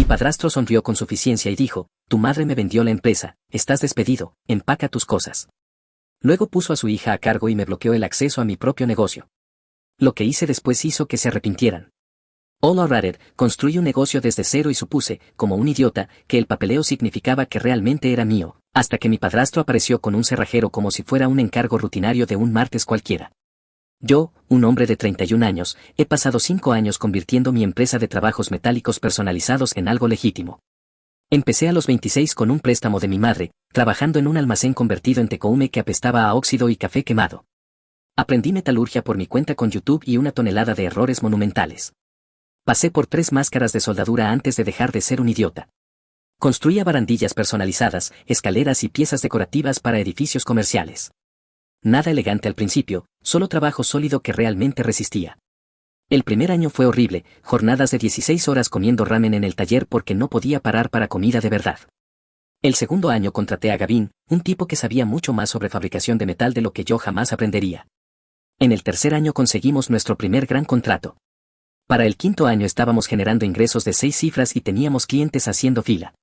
padrastro sonrió con suficiencia y dijo, tu madre me vendió la empresa, estás despedido, empaca tus cosas. Luego puso a su hija a cargo y me bloqueó el acceso a mi propio negocio. Lo que hice después hizo que se arrepintieran. All Rated construí un negocio desde cero y supuse, como un idiota, que el papeleo significaba que realmente era mío, hasta que mi padrastro apareció con un cerrajero como si fuera un encargo rutinario de un martes cualquiera. Yo, un hombre de 31 años, he pasado 5 años convirtiendo mi empresa de trabajos metálicos personalizados en algo legítimo. Empecé a los 26 con un préstamo de mi madre, trabajando en un almacén convertido en tecoume que apestaba a óxido y café quemado. Aprendí metalurgia por mi cuenta con YouTube y una tonelada de errores monumentales. Pasé por 3 máscaras de soldadura antes de dejar de ser un idiota. Construía barandillas personalizadas, escaleras y piezas decorativas para edificios comerciales. Nada elegante al principio, solo trabajo sólido que realmente resistía. El primer año fue horrible, jornadas de 16 horas comiendo ramen en el taller porque no podía parar para comida de verdad. El segundo año contraté a Gavin, un tipo que sabía mucho más sobre fabricación de metal de lo que yo jamás aprendería. En el tercer año conseguimos nuestro primer gran contrato. Para el quinto año estábamos generando ingresos de 6 cifras y teníamos clientes haciendo fila.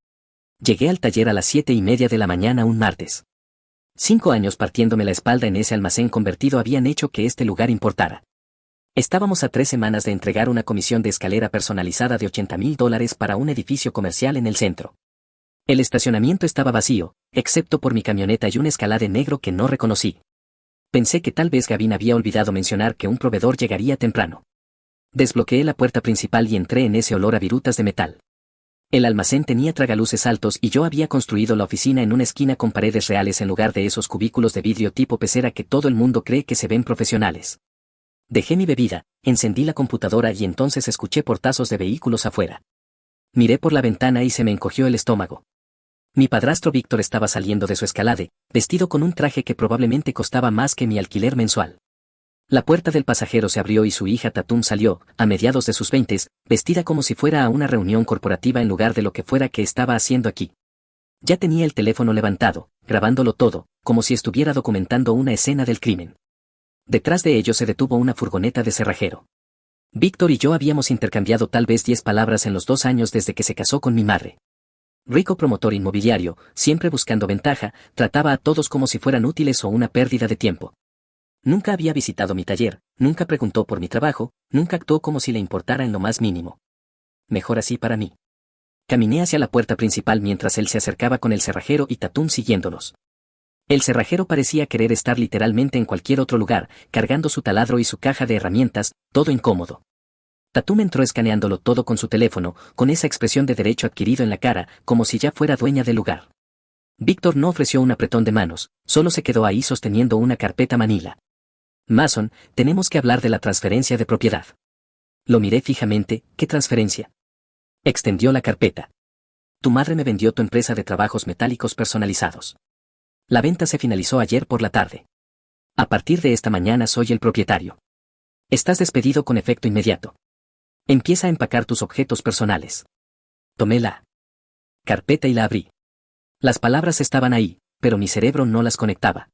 Llegué al taller a las 7:30 de la mañana un martes. 5 años partiéndome la espalda en ese almacén convertido habían hecho que este lugar importara. Estábamos a 3 semanas de entregar una comisión de escalera personalizada de $80,000 para un edificio comercial en el centro. El estacionamiento estaba vacío, excepto por mi camioneta y un Escalade negro que no reconocí. Pensé que tal vez Gavin había olvidado mencionar que un proveedor llegaría temprano. Desbloqueé la puerta principal y entré en ese olor a virutas de metal. El almacén tenía tragaluces altos y yo había construido la oficina en una esquina con paredes reales en lugar de esos cubículos de vidrio tipo pecera que todo el mundo cree que se ven profesionales. Dejé mi bebida, encendí la computadora y entonces escuché portazos de vehículos afuera. Miré por la ventana y se me encogió el estómago. Mi padrastro Víctor estaba saliendo de su Escalade, vestido con un traje que probablemente costaba más que mi alquiler mensual. La puerta del pasajero se abrió y su hija Tatum salió, a mediados de sus 20s, vestida como si fuera a una reunión corporativa en lugar de lo que fuera que estaba haciendo aquí. Ya tenía el teléfono levantado, grabándolo todo, como si estuviera documentando una escena del crimen. Detrás de ellos se detuvo una furgoneta de cerrajero. Víctor y yo habíamos intercambiado tal vez 10 palabras en los 2 años desde que se casó con mi madre. Rico promotor inmobiliario, siempre buscando ventaja, trataba a todos como si fueran útiles o una pérdida de tiempo. Nunca había visitado mi taller, nunca preguntó por mi trabajo, nunca actuó como si le importara en lo más mínimo. Mejor así para mí. Caminé hacia la puerta principal mientras él se acercaba con el cerrajero y Tatum siguiéndolos. El cerrajero parecía querer estar literalmente en cualquier otro lugar, cargando su taladro y su caja de herramientas, todo incómodo. Tatum entró escaneándolo todo con su teléfono, con esa expresión de derecho adquirido en la cara, como si ya fuera dueña del lugar. Víctor no ofreció un apretón de manos, solo se quedó ahí sosteniendo una carpeta manila. Mason, tenemos que hablar de la transferencia de propiedad. Lo miré fijamente, ¿qué transferencia? Extendió la carpeta. Tu madre me vendió tu empresa de trabajos metálicos personalizados. La venta se finalizó ayer por la tarde. A partir de esta mañana soy el propietario. Estás despedido con efecto inmediato. Empieza a empacar tus objetos personales. Tomé la carpeta y la abrí. Las palabras estaban ahí, pero mi cerebro no las conectaba.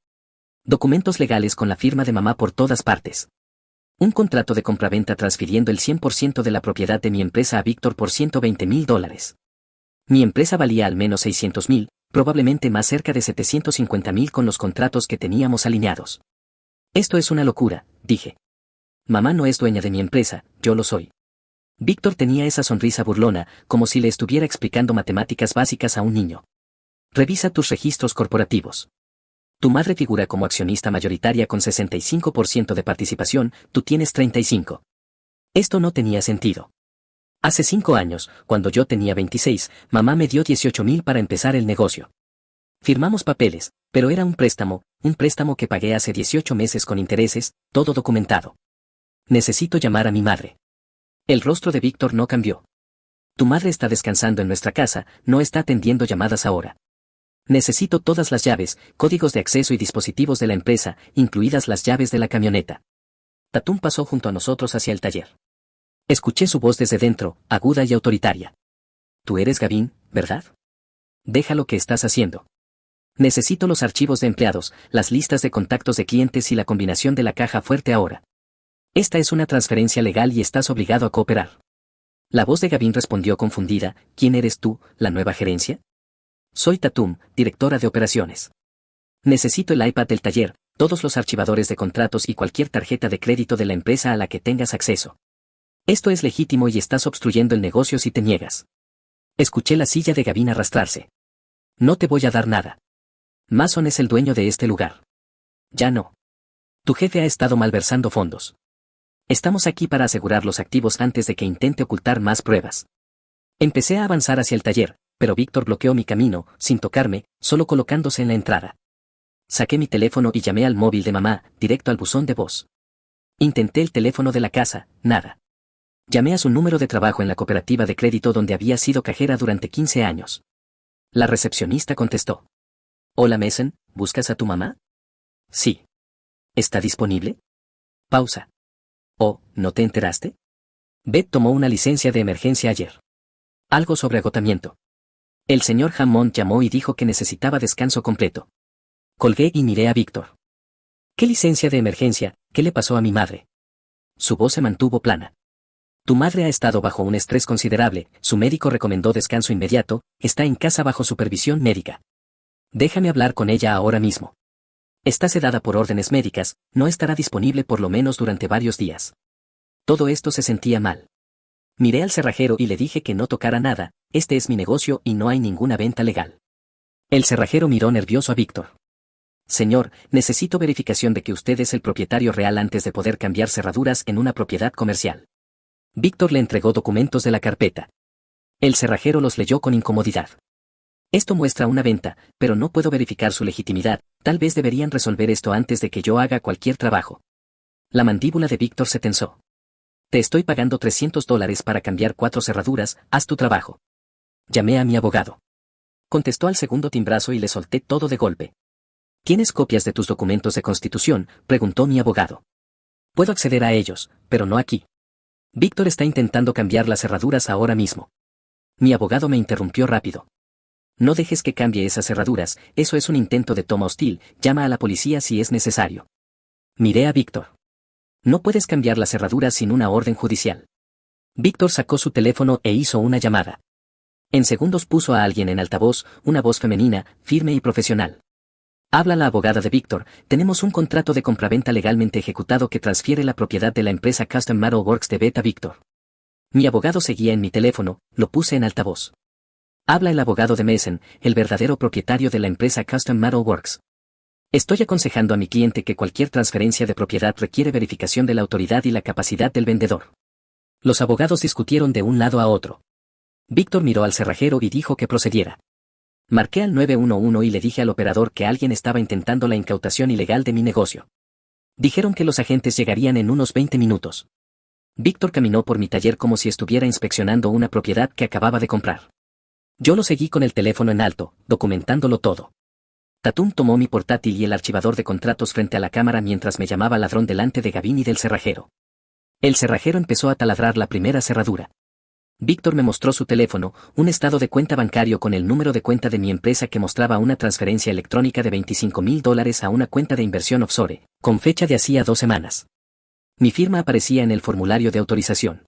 Documentos legales con la firma de mamá por todas partes. Un contrato de compraventa transfiriendo el 100% de la propiedad de mi empresa a Víctor por $120,000. Mi empresa valía al menos $600,000, probablemente más cerca de $750,000 con los contratos que teníamos alineados. Esto es una locura, dije. Mamá no es dueña de mi empresa, yo lo soy. Víctor tenía esa sonrisa burlona, como si le estuviera explicando matemáticas básicas a un niño. Revisa tus registros corporativos. Tu madre figura como accionista mayoritaria con 65% de participación, tú tienes 35%. Esto no tenía sentido. Hace 5 años, cuando yo tenía 26, mamá me dio $18,000 para empezar el negocio. Firmamos papeles, pero era un préstamo que pagué hace 18 meses con intereses, todo documentado. Necesito llamar a mi madre. El rostro de Víctor no cambió. Tu madre está descansando en nuestra casa, no está atendiendo llamadas ahora. Necesito todas las llaves, códigos de acceso y dispositivos de la empresa, incluidas las llaves de la camioneta. Tatum pasó junto a nosotros hacia el taller. Escuché su voz desde dentro, aguda y autoritaria. Tú eres Gavin, ¿verdad? Deja lo que estás haciendo. Necesito los archivos de empleados, las listas de contactos de clientes y la combinación de la caja fuerte ahora. Esta es una transferencia legal y estás obligado a cooperar. La voz de Gavin respondió confundida, ¿quién eres tú, la nueva gerencia? Soy Tatum, directora de operaciones. Necesito el iPad del taller, todos los archivadores de contratos y cualquier tarjeta de crédito de la empresa a la que tengas acceso. Esto es legítimo y estás obstruyendo el negocio si te niegas. Escuché la silla de Gavin arrastrarse. No te voy a dar nada. Mason es el dueño de este lugar. Ya no. Tu jefe ha estado malversando fondos. Estamos aquí para asegurar los activos antes de que intente ocultar más pruebas. Empecé a avanzar hacia el taller, pero Víctor bloqueó mi camino, sin tocarme, solo colocándose en la entrada. Saqué mi teléfono y llamé al móvil de mamá, directo al buzón de voz. Intenté el teléfono de la casa, nada. Llamé a su número de trabajo en la cooperativa de crédito donde había sido cajera durante 15 años. La recepcionista contestó. Hola Mason, ¿buscas a tu mamá? Sí. ¿Está disponible? Pausa. Oh, ¿no te enteraste? Beth tomó una licencia de emergencia ayer. Algo sobre agotamiento. El señor Hammond llamó y dijo que necesitaba descanso completo. Colgué y miré a Víctor. ¿Qué licencia de emergencia? ¿Qué le pasó a mi madre? Su voz se mantuvo plana. Tu madre ha estado bajo un estrés considerable, su médico recomendó descanso inmediato, está en casa bajo supervisión médica. Déjame hablar con ella ahora mismo. Está sedada por órdenes médicas, no estará disponible por lo menos durante varios días. Todo esto se sentía mal. Miré al cerrajero y le dije que no tocara nada, este es mi negocio y no hay ninguna venta legal. El cerrajero miró nervioso a Víctor. Señor, necesito verificación de que usted es el propietario real antes de poder cambiar cerraduras en una propiedad comercial. Víctor le entregó documentos de la carpeta. El cerrajero los leyó con incomodidad. Esto muestra una venta, pero no puedo verificar su legitimidad, tal vez deberían resolver esto antes de que yo haga cualquier trabajo. La mandíbula de Víctor se tensó. Te estoy pagando $300 para cambiar 4 cerraduras, haz tu trabajo. Llamé a mi abogado. Contestó al segundo timbrazo y le solté todo de golpe. ¿Tienes copias de tus documentos de constitución?, preguntó mi abogado. Puedo acceder a ellos, pero no aquí. Víctor está intentando cambiar las cerraduras ahora mismo. Mi abogado me interrumpió rápido. No dejes que cambie esas cerraduras, eso es un intento de toma hostil, llama a la policía si es necesario. Miré a Víctor. No puedes cambiar las cerraduras sin una orden judicial. Víctor sacó su teléfono e hizo una llamada. En segundos puso a alguien en altavoz, una voz femenina, firme y profesional. Habla la abogada de Víctor, tenemos un contrato de compraventa legalmente ejecutado que transfiere la propiedad de la empresa Custom Metal Works de Beth a Víctor. Mi abogado seguía en mi teléfono, lo puse en altavoz. Habla el abogado de Mason, el verdadero propietario de la empresa Custom Metal Works. Estoy aconsejando a mi cliente que cualquier transferencia de propiedad requiere verificación de la autoridad y la capacidad del vendedor. Los abogados discutieron de un lado a otro. Víctor miró al cerrajero y dijo que procediera. Marqué al 911 y le dije al operador que alguien estaba intentando la incautación ilegal de mi negocio. Dijeron que los agentes llegarían en unos 20 minutos. Víctor caminó por mi taller como si estuviera inspeccionando una propiedad que acababa de comprar. Yo lo seguí con el teléfono en alto, documentándolo todo. Tatum tomó mi portátil y el archivador de contratos frente a la cámara mientras me llamaba ladrón delante de Gavin y del cerrajero. El cerrajero empezó a taladrar la primera cerradura. Víctor me mostró su teléfono, un estado de cuenta bancario con el número de cuenta de mi empresa que mostraba una transferencia electrónica de $25,000 a una cuenta de inversión offshore, con fecha de hacía 2 semanas. Mi firma aparecía en el formulario de autorización.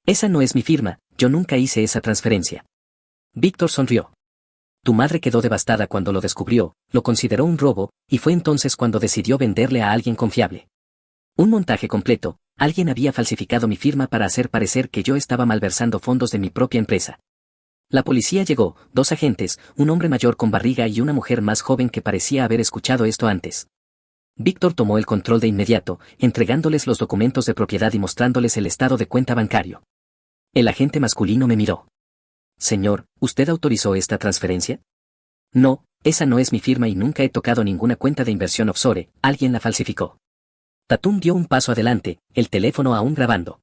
Esa no es mi firma, yo nunca hice esa transferencia. Víctor sonrió. Tu madre quedó devastada cuando lo descubrió, lo consideró un robo, y fue entonces cuando decidió venderle a alguien confiable. Un montaje completo, alguien había falsificado mi firma para hacer parecer que yo estaba malversando fondos de mi propia empresa. La policía llegó, 2 agentes, un hombre mayor con barriga y una mujer más joven que parecía haber escuchado esto antes. Víctor tomó el control de inmediato, entregándoles los documentos de propiedad y mostrándoles el estado de cuenta bancario. El agente masculino me miró. Señor, ¿usted autorizó esta transferencia? No, esa no es mi firma y nunca he tocado ninguna cuenta de inversión offshore, alguien la falsificó. Tatum dio un paso adelante, el teléfono aún grabando.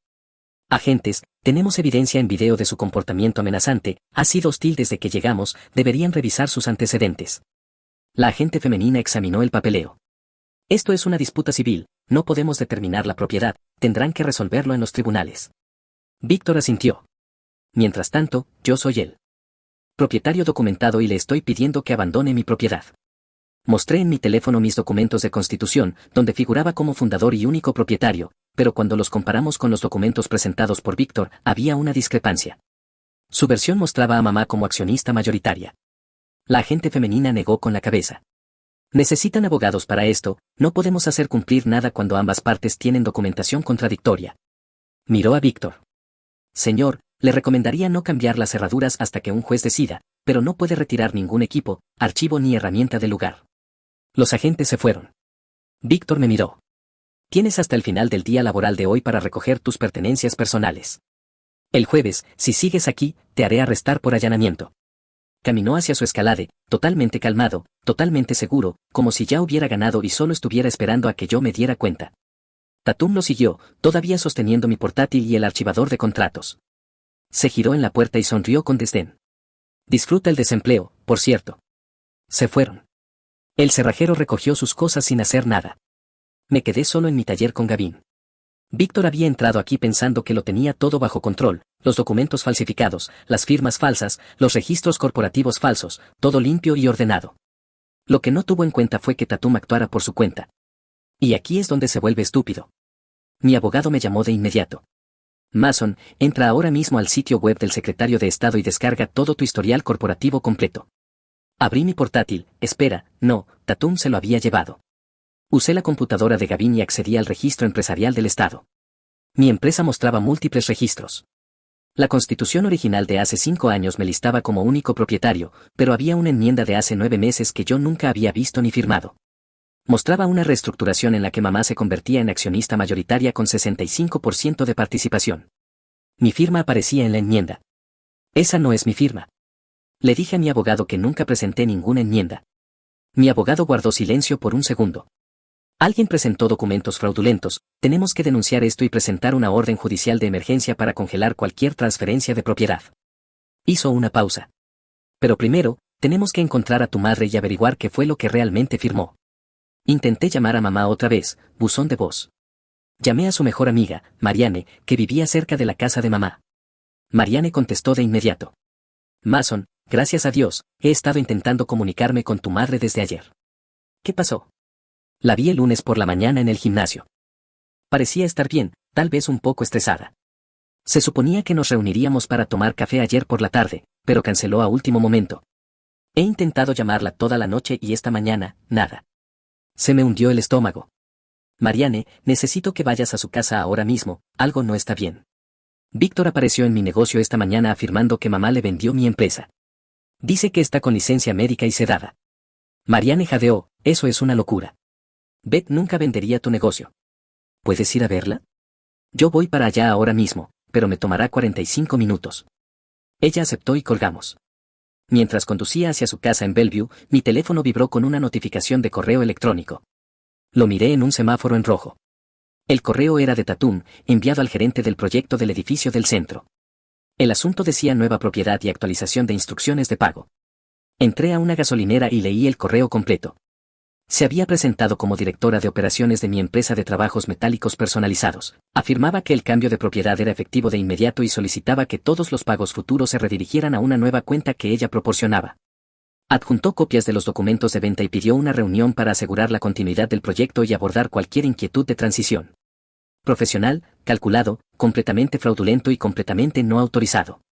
Agentes, tenemos evidencia en video de su comportamiento amenazante, ha sido hostil desde que llegamos, deberían revisar sus antecedentes. La agente femenina examinó el papeleo. Esto es una disputa civil, no podemos determinar la propiedad, tendrán que resolverlo en los tribunales. Víctor asintió. Mientras tanto, yo soy el propietario documentado y le estoy pidiendo que abandone mi propiedad. Mostré en mi teléfono mis documentos de constitución, donde figuraba como fundador y único propietario, pero cuando los comparamos con los documentos presentados por Víctor, había una discrepancia. Su versión mostraba a mamá como accionista mayoritaria. La agente femenina negó con la cabeza. Necesitan abogados para esto, no podemos hacer cumplir nada cuando ambas partes tienen documentación contradictoria. Miró a Víctor. Señor, le recomendaría no cambiar las cerraduras hasta que un juez decida, pero no puede retirar ningún equipo, archivo ni herramienta del lugar. Los agentes se fueron. Víctor me miró. Tienes hasta el final del día laboral de hoy para recoger tus pertenencias personales. El jueves, si sigues aquí, te haré arrestar por allanamiento. Caminó hacia su escalade, totalmente calmado, totalmente seguro, como si ya hubiera ganado y solo estuviera esperando a que yo me diera cuenta. Tatum lo siguió, todavía sosteniendo mi portátil y el archivador de contratos. Se giró en la puerta y sonrió con desdén. Disfruta el desempleo, por cierto. Se fueron. El cerrajero recogió sus cosas sin hacer nada. Me quedé solo en mi taller con Gavin. Víctor había entrado aquí pensando que lo tenía todo bajo control, los documentos falsificados, las firmas falsas, los registros corporativos falsos, todo limpio y ordenado. Lo que no tuvo en cuenta fue que Tatum actuara por su cuenta. Y aquí es donde se vuelve estúpido. Mi abogado me llamó de inmediato. Mason, entra ahora mismo al sitio web del secretario de Estado y descarga todo tu historial corporativo completo. Abrí mi portátil, espera, no, Tatum se lo había llevado. Usé la computadora de Gavin y accedí al registro empresarial del Estado. Mi empresa mostraba múltiples registros. La constitución original de hace 5 años me listaba como único propietario, pero había una enmienda de hace 9 meses que yo nunca había visto ni firmado. Mostraba una reestructuración en la que mamá se convertía en accionista mayoritaria con 65% de participación. Mi firma aparecía en la enmienda. Esa no es mi firma. Le dije a mi abogado que nunca presenté ninguna enmienda. Mi abogado guardó silencio por un segundo. Alguien presentó documentos fraudulentos, tenemos que denunciar esto y presentar una orden judicial de emergencia para congelar cualquier transferencia de propiedad. Hizo una pausa. Pero primero, tenemos que encontrar a tu madre y averiguar qué fue lo que realmente firmó. Intenté llamar a mamá otra vez, buzón de voz. Llamé a su mejor amiga, Marianne, que vivía cerca de la casa de mamá. Marianne contestó de inmediato. Mason, gracias a Dios, he estado intentando comunicarme con tu madre desde ayer. ¿Qué pasó? La vi el lunes por la mañana en el gimnasio. Parecía estar bien, tal vez un poco estresada. Se suponía que nos reuniríamos para tomar café ayer por la tarde, pero canceló a último momento. He intentado llamarla toda la noche y esta mañana, nada. Se me hundió el estómago. Marianne, necesito que vayas a su casa ahora mismo, algo no está bien. Víctor apareció en mi negocio esta mañana afirmando que mamá le vendió mi empresa. Dice que está con licencia médica y sedada. Marianne jadeó, eso es una locura. Beth nunca vendería tu negocio. ¿Puedes ir a verla? Yo voy para allá ahora mismo, pero me tomará 45 minutos. Ella aceptó y colgamos. Mientras conducía hacia su casa en Bellevue, mi teléfono vibró con una notificación de correo electrónico. Lo miré en un semáforo en rojo. El correo era de Tatum, enviado al gerente del proyecto del edificio del centro. El asunto decía nueva propiedad y actualización de instrucciones de pago. Entré a una gasolinera y leí el correo completo. Se había presentado como directora de operaciones de mi empresa de trabajos metálicos personalizados. Afirmaba que el cambio de propiedad era efectivo de inmediato y solicitaba que todos los pagos futuros se redirigieran a una nueva cuenta que ella proporcionaba. Adjuntó copias de los documentos de venta y pidió una reunión para asegurar la continuidad del proyecto y abordar cualquier inquietud de transición. Profesional, calculado, completamente fraudulento y completamente no autorizado.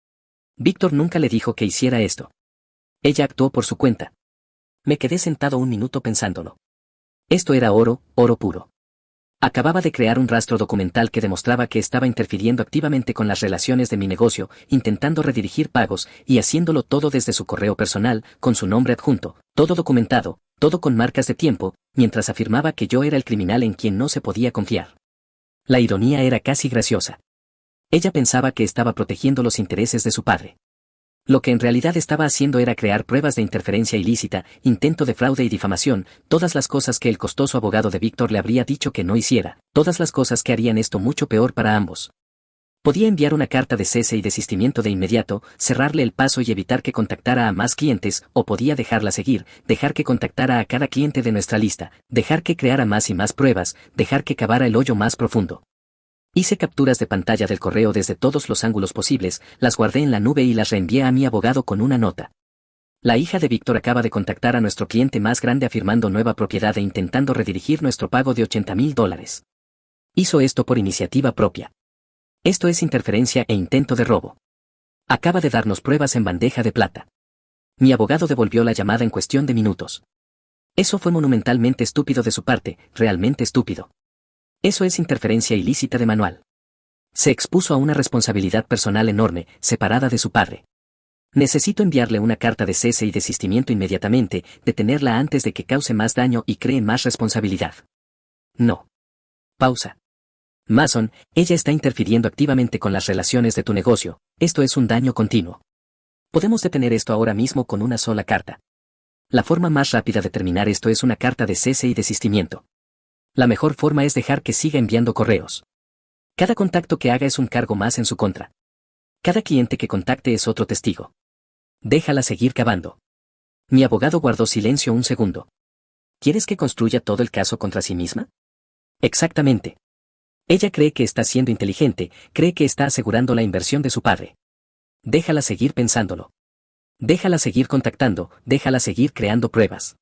Víctor nunca le dijo que hiciera esto. Ella actuó por su cuenta. Me quedé sentado un minuto pensándolo. Esto era oro, oro puro. Acababa de crear un rastro documental que demostraba que estaba interfiriendo activamente con las relaciones de mi negocio, intentando redirigir pagos, y haciéndolo todo desde su correo personal, con su nombre adjunto, todo documentado, todo con marcas de tiempo, mientras afirmaba que yo era el criminal en quien no se podía confiar. La ironía era casi graciosa. Ella pensaba que estaba protegiendo los intereses de su padre. Lo que en realidad estaba haciendo era crear pruebas de interferencia ilícita, intento de fraude y difamación, todas las cosas que el costoso abogado de Víctor le habría dicho que no hiciera, todas las cosas que harían esto mucho peor para ambos. Podía enviar una carta de cese y desistimiento de inmediato, cerrarle el paso y evitar que contactara a más clientes, o podía dejarla seguir, dejar que contactara a cada cliente de nuestra lista, dejar que creara más y más pruebas, dejar que cavara el hoyo más profundo. Hice capturas de pantalla del correo desde todos los ángulos posibles, las guardé en la nube y las reenvié a mi abogado con una nota. La hija de Víctor acaba de contactar a nuestro cliente más grande afirmando nueva propiedad e intentando redirigir nuestro pago de $80,000. Hizo esto por iniciativa propia. Esto es interferencia e intento de robo. Acaba de darnos pruebas en bandeja de plata. Mi abogado devolvió la llamada en cuestión de minutos. Eso fue monumentalmente estúpido de su parte, realmente estúpido. Eso es interferencia ilícita de manual. Se expuso a una responsabilidad personal enorme, separada de su padre. Necesito enviarle una carta de cese y desistimiento inmediatamente, detenerla antes de que cause más daño y cree más responsabilidad. No. Pausa. Mason, ella está interfiriendo activamente con las relaciones de tu negocio, esto es un daño continuo. Podemos detener esto ahora mismo con una sola carta. La forma más rápida de terminar esto es una carta de cese y desistimiento. La mejor forma es dejar que siga enviando correos. Cada contacto que haga es un cargo más en su contra. Cada cliente que contacte es otro testigo. Déjala seguir cavando. Mi abogado guardó silencio un segundo. ¿Quieres que construya todo el caso contra sí misma? Exactamente. Ella cree que está siendo inteligente, cree que está asegurando la inversión de su padre. Déjala seguir pensándolo. Déjala seguir contactando, déjala seguir creando pruebas.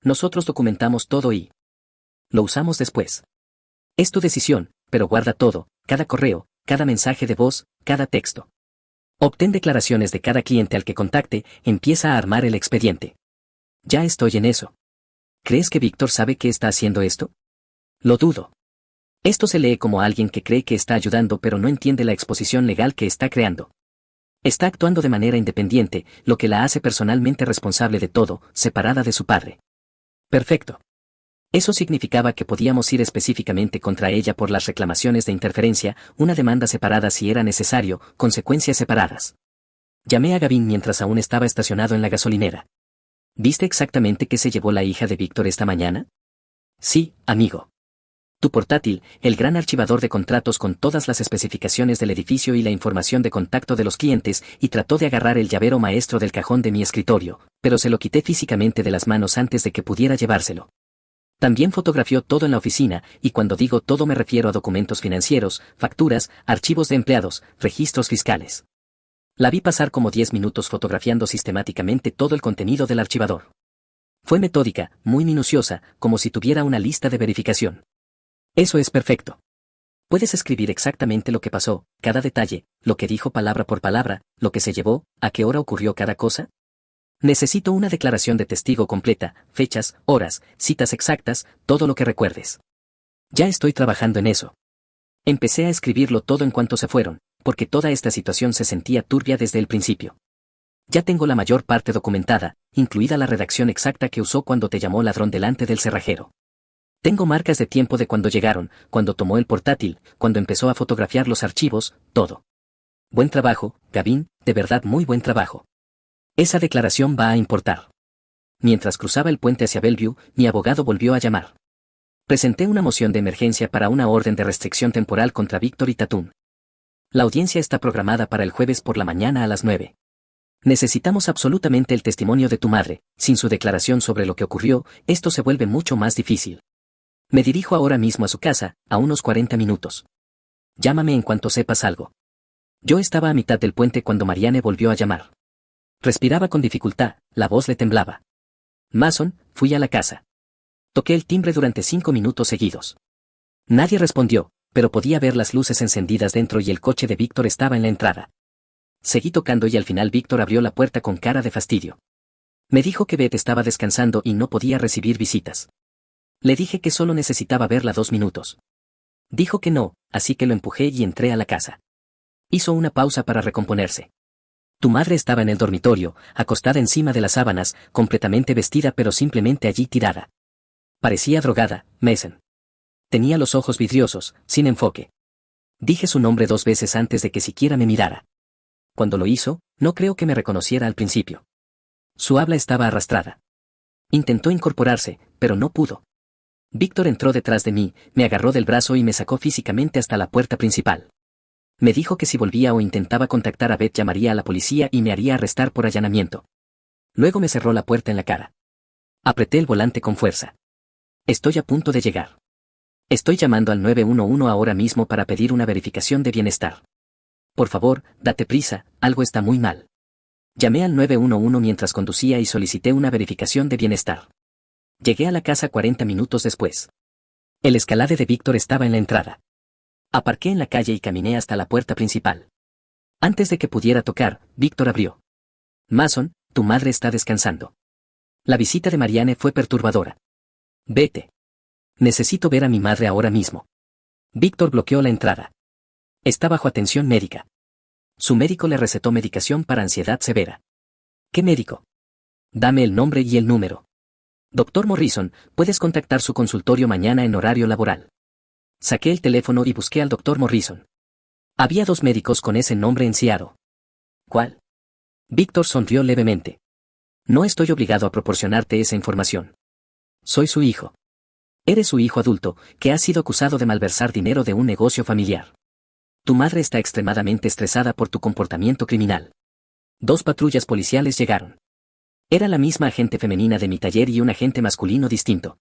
Nosotros documentamos todo y lo usamos después. Es tu decisión, pero guarda todo, cada correo, cada mensaje de voz, cada texto. Obtén declaraciones de cada cliente al que contacte, empieza a armar el expediente. Ya estoy en eso. ¿Crees que Víctor sabe que está haciendo esto? Lo dudo. Esto se lee como alguien que cree que está ayudando pero no entiende la exposición legal que está creando. Está actuando de manera independiente, lo que la hace personalmente responsable de todo, separada de su padre. Perfecto. Eso significaba que podíamos ir específicamente contra ella por las reclamaciones de interferencia, una demanda separada si era necesario, consecuencias separadas. Llamé a Gavin mientras aún estaba estacionado en la gasolinera. ¿Viste exactamente qué se llevó la hija de Víctor esta mañana? Sí, amigo. Tu portátil, el gran archivador de contratos con todas las especificaciones del edificio y la información de contacto de los clientes, y trató de agarrar el llavero maestro del cajón de mi escritorio, pero se lo quité físicamente de las manos antes de que pudiera llevárselo. También fotografió todo en la oficina, y cuando digo todo me refiero a documentos financieros, facturas, archivos de empleados, registros fiscales. La vi pasar como 10 minutos fotografiando sistemáticamente todo el contenido del archivador. Fue metódica, muy minuciosa, como si tuviera una lista de verificación. Eso es perfecto. Puedes escribir exactamente lo que pasó, cada detalle, lo que dijo palabra por palabra, lo que se llevó, a qué hora ocurrió cada cosa. Necesito una declaración de testigo completa, fechas, horas, citas exactas, todo lo que recuerdes. Ya estoy trabajando en eso. Empecé a escribirlo todo en cuanto se fueron, porque toda esta situación se sentía turbia desde el principio. Ya tengo la mayor parte documentada, incluida la redacción exacta que usó cuando te llamó ladrón delante del cerrajero. Tengo marcas de tiempo de cuando llegaron, cuando tomó el portátil, cuando empezó a fotografiar los archivos, todo. Buen trabajo, Gavin, de verdad muy buen trabajo. Esa declaración va a importar. Mientras cruzaba el puente hacia Bellevue, mi abogado volvió a llamar. Presenté una moción de emergencia para una orden de restricción temporal contra Víctor y Tatum. La audiencia está programada para el jueves por la mañana a las 9. Necesitamos absolutamente el testimonio de tu madre, sin su declaración sobre lo que ocurrió, esto se vuelve mucho más difícil. Me dirijo ahora mismo a su casa, a unos 40 minutos. Llámame en cuanto sepas algo. Yo estaba a mitad del puente cuando Marianne volvió a llamar. Respiraba con dificultad, la voz le temblaba. Mason, fui a la casa. Toqué el timbre durante 5 minutos seguidos. Nadie respondió, pero podía ver las luces encendidas dentro y el coche de Víctor estaba en la entrada. Seguí tocando y al final Víctor abrió la puerta con cara de fastidio. Me dijo que Beth estaba descansando y no podía recibir visitas. Le dije que solo necesitaba verla 2 minutos. Dijo que no, así que lo empujé y entré a la casa. Hizo una pausa para recomponerse. Tu madre estaba en el dormitorio, acostada encima de las sábanas, completamente vestida pero simplemente allí tirada. Parecía drogada, Mason. Tenía los ojos vidriosos, sin enfoque. Dije su nombre 2 veces antes de que siquiera me mirara. Cuando lo hizo, no creo que me reconociera al principio. Su habla estaba arrastrada. Intentó incorporarse, pero no pudo. Víctor entró detrás de mí, me agarró del brazo y me sacó físicamente hasta la puerta principal. Me dijo que si volvía o intentaba contactar a Beth llamaría a la policía y me haría arrestar por allanamiento. Luego me cerró la puerta en la cara. Apreté el volante con fuerza. Estoy a punto de llegar. Estoy llamando al 911 ahora mismo para pedir una verificación de bienestar. Por favor, date prisa, algo está muy mal. Llamé al 911 mientras conducía y solicité una verificación de bienestar. Llegué a la casa 40 minutos después. El Escalade de Víctor estaba en la entrada. Aparqué en la calle y caminé hasta la puerta principal. Antes de que pudiera tocar, Víctor abrió. Mason, tu madre está descansando. La visita de Marianne fue perturbadora. Vete. Necesito ver a mi madre ahora mismo. Víctor bloqueó la entrada. Está bajo atención médica. Su médico le recetó medicación para ansiedad severa. ¿Qué médico? Dame el nombre y el número. Doctor Morrison, puedes contactar su consultorio mañana en horario laboral. Saqué el teléfono y busqué al doctor Morrison. Había 2 médicos con ese nombre en Seattle. ¿Cuál? Víctor sonrió levemente. No estoy obligado a proporcionarte esa información. Soy su hijo. Eres su hijo adulto, que ha sido acusado de malversar dinero de un negocio familiar. Tu madre está extremadamente estresada por tu comportamiento criminal. 2 patrullas policiales llegaron. Era la misma agente femenina de mi taller y un agente masculino distinto.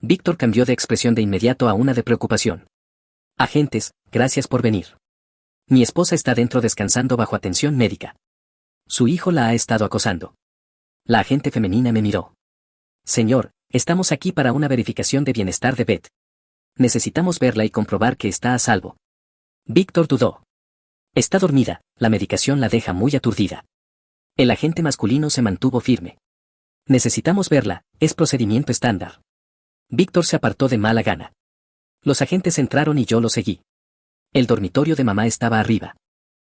Víctor cambió de expresión de inmediato a una de preocupación. Agentes, gracias por venir. Mi esposa está dentro descansando bajo atención médica. Su hijo la ha estado acosando. La agente femenina me miró. Señor, estamos aquí para una verificación de bienestar de Beth. Necesitamos verla y comprobar que está a salvo. Víctor dudó. Está dormida, la medicación la deja muy aturdida. El agente masculino se mantuvo firme. Necesitamos verla, es procedimiento estándar. Víctor se apartó de mala gana. Los agentes entraron y yo lo seguí. El dormitorio de mamá estaba arriba.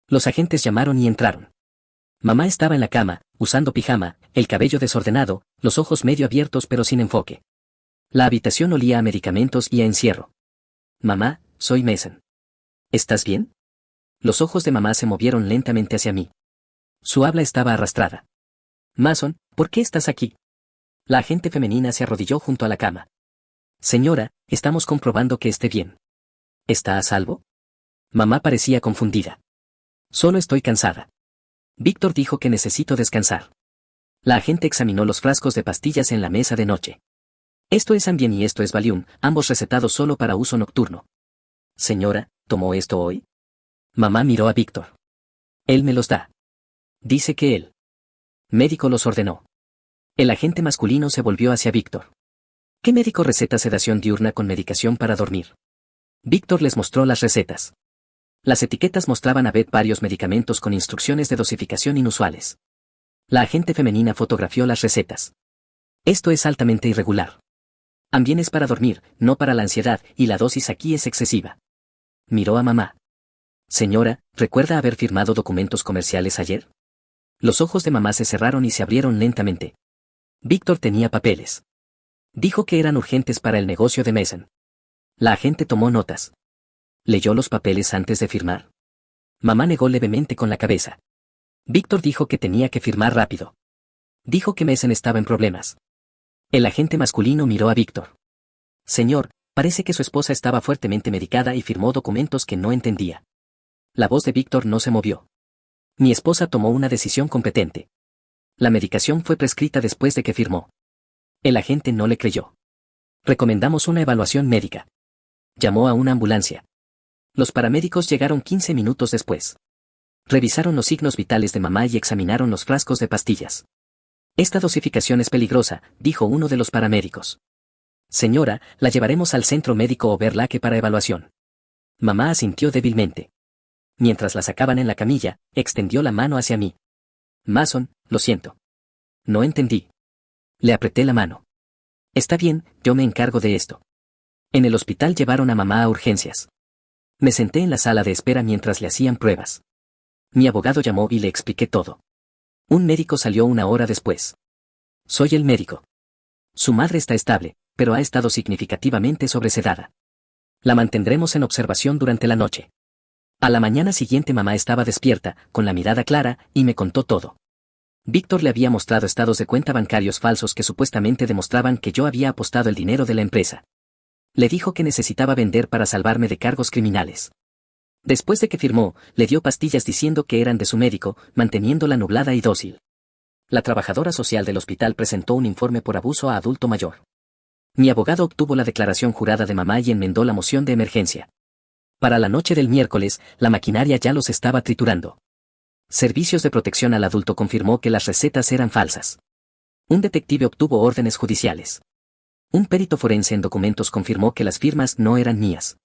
Los agentes llamaron y entraron. Mamá estaba en la cama, usando pijama, el cabello desordenado, los ojos medio abiertos pero sin enfoque. La habitación olía a medicamentos y a encierro. Mamá, soy Mason. ¿Estás bien? Los ojos de mamá se movieron lentamente hacia mí. Su habla estaba arrastrada. Mason, ¿por qué estás aquí? La agente femenina se arrodilló junto a la cama. Señora, estamos comprobando que esté bien. ¿Está a salvo? Mamá parecía confundida. Solo estoy cansada. Víctor dijo que necesito descansar. La agente examinó los frascos de pastillas en la mesa de noche. Esto es Ambien y esto es Valium, ambos recetados solo para uso nocturno. Señora, ¿tomó esto hoy? Mamá miró a Víctor. Él me los da. Dice que él. Médico los ordenó. El agente masculino se volvió hacia Víctor. ¿Qué médico receta sedación diurna con medicación para dormir? Víctor les mostró las recetas. Las etiquetas mostraban a Beth varios medicamentos con instrucciones de dosificación inusuales. La agente femenina fotografió las recetas. Esto es altamente irregular. Ambien es para dormir, no para la ansiedad, y la dosis aquí es excesiva. Miró a mamá. Señora, ¿recuerda haber firmado documentos comerciales ayer? Los ojos de mamá se cerraron y se abrieron lentamente. Víctor tenía papeles. Dijo que eran urgentes para el negocio de Mason. La agente tomó notas. ¿Leyó los papeles antes de firmar? Mamá negó levemente con la cabeza. Víctor dijo que tenía que firmar rápido. Dijo que Mason estaba en problemas. El agente masculino miró a Víctor. Señor, parece que su esposa estaba fuertemente medicada y firmó documentos que no entendía. La voz de Víctor no se movió. Mi esposa tomó una decisión competente. La medicación fue prescrita después de que firmó. El agente no le creyó. Recomendamos una evaluación médica. Llamó a una ambulancia. Los paramédicos llegaron 15 minutos después. Revisaron los signos vitales de mamá y examinaron los frascos de pastillas. Esta dosificación es peligrosa, dijo uno de los paramédicos. Señora, la llevaremos al centro médico Overlake para evaluación. Mamá asintió débilmente. Mientras la sacaban en la camilla, extendió la mano hacia mí. Mason, lo siento. No entendí. Le apreté la mano. Está bien, yo me encargo de esto. En el hospital llevaron a mamá a urgencias. Me senté en la sala de espera mientras le hacían pruebas. Mi abogado llamó y le expliqué todo. Un médico salió una hora después. Soy el médico. Su madre está estable, pero ha estado significativamente sobresedada. La mantendremos en observación durante la noche. A la mañana siguiente mamá estaba despierta, con la mirada clara, y me contó todo. Víctor le había mostrado estados de cuenta bancarios falsos que supuestamente demostraban que yo había apostado el dinero de la empresa. Le dijo que necesitaba vender para salvarme de cargos criminales. Después de que firmó, le dio pastillas diciendo que eran de su médico, manteniéndola nublada y dócil. La trabajadora social del hospital presentó un informe por abuso a adulto mayor. Mi abogado obtuvo la declaración jurada de mamá y enmendó la moción de emergencia. Para la noche del miércoles, la maquinaria ya los estaba triturando. Servicios de Protección al Adulto confirmó que las recetas eran falsas. Un detective obtuvo órdenes judiciales. Un perito forense en documentos confirmó que las firmas no eran mías.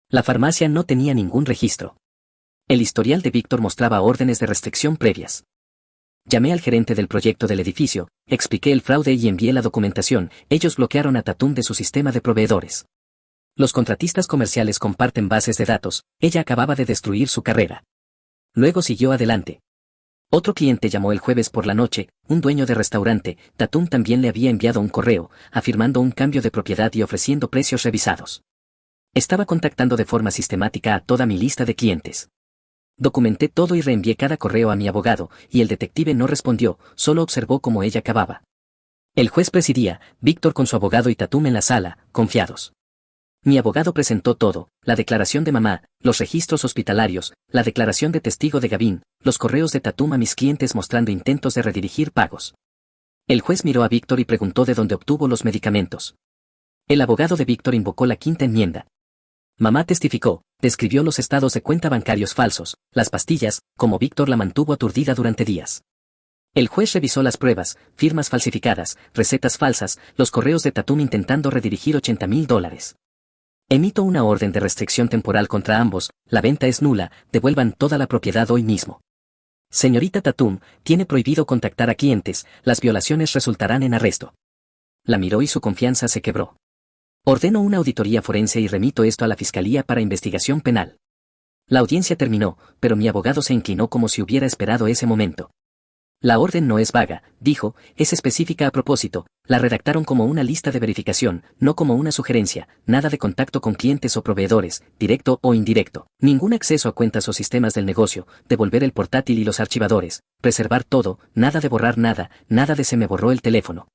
La farmacia no tenía ningún registro. El historial de Víctor mostraba órdenes de restricción previas. Llamé al gerente del proyecto del edificio, expliqué el fraude y envié la documentación. Ellos bloquearon a Tatum de su sistema de proveedores. Los contratistas comerciales comparten bases de datos, ella acababa de destruir su carrera. Luego siguió adelante. Otro cliente llamó el jueves por la noche, un dueño de restaurante. Tatum también le había enviado un correo, afirmando un cambio de propiedad y ofreciendo precios revisados. Estaba contactando de forma sistemática a toda mi lista de clientes. Documenté todo y reenvié cada correo a mi abogado, y el detective no respondió, solo observó cómo ella acababa. El juez presidía, Víctor con su abogado y Tatum en la sala, confiados. Mi abogado presentó todo, la declaración de mamá, los registros hospitalarios, la declaración de testigo de Gavin, los correos de Tatum a mis clientes mostrando intentos de redirigir pagos. El juez miró a Víctor y preguntó de dónde obtuvo los medicamentos. El abogado de Víctor invocó la quinta enmienda. Mamá testificó, describió los estados de cuenta bancarios falsos, las pastillas, como Víctor la mantuvo aturdida durante días. El juez revisó las pruebas, firmas falsificadas, recetas falsas, los correos de Tatum intentando redirigir $80,000. Emito una orden de restricción temporal contra ambos, la venta es nula, devuelvan toda la propiedad hoy mismo. Señorita Tatum, tiene prohibido contactar a clientes, las violaciones resultarán en arresto. La miró y su confianza se quebró. Ordeno una auditoría forense y remito esto a la Fiscalía para investigación penal. La audiencia terminó, pero mi abogado se inclinó como si hubiera esperado ese momento. La orden no es vaga, dijo, es específica a propósito, la redactaron como una lista de verificación, no como una sugerencia, nada de contacto con clientes o proveedores, directo o indirecto, ningún acceso a cuentas o sistemas del negocio, devolver el portátil y los archivadores, preservar todo, nada de borrar nada, nada de se me borró el teléfono.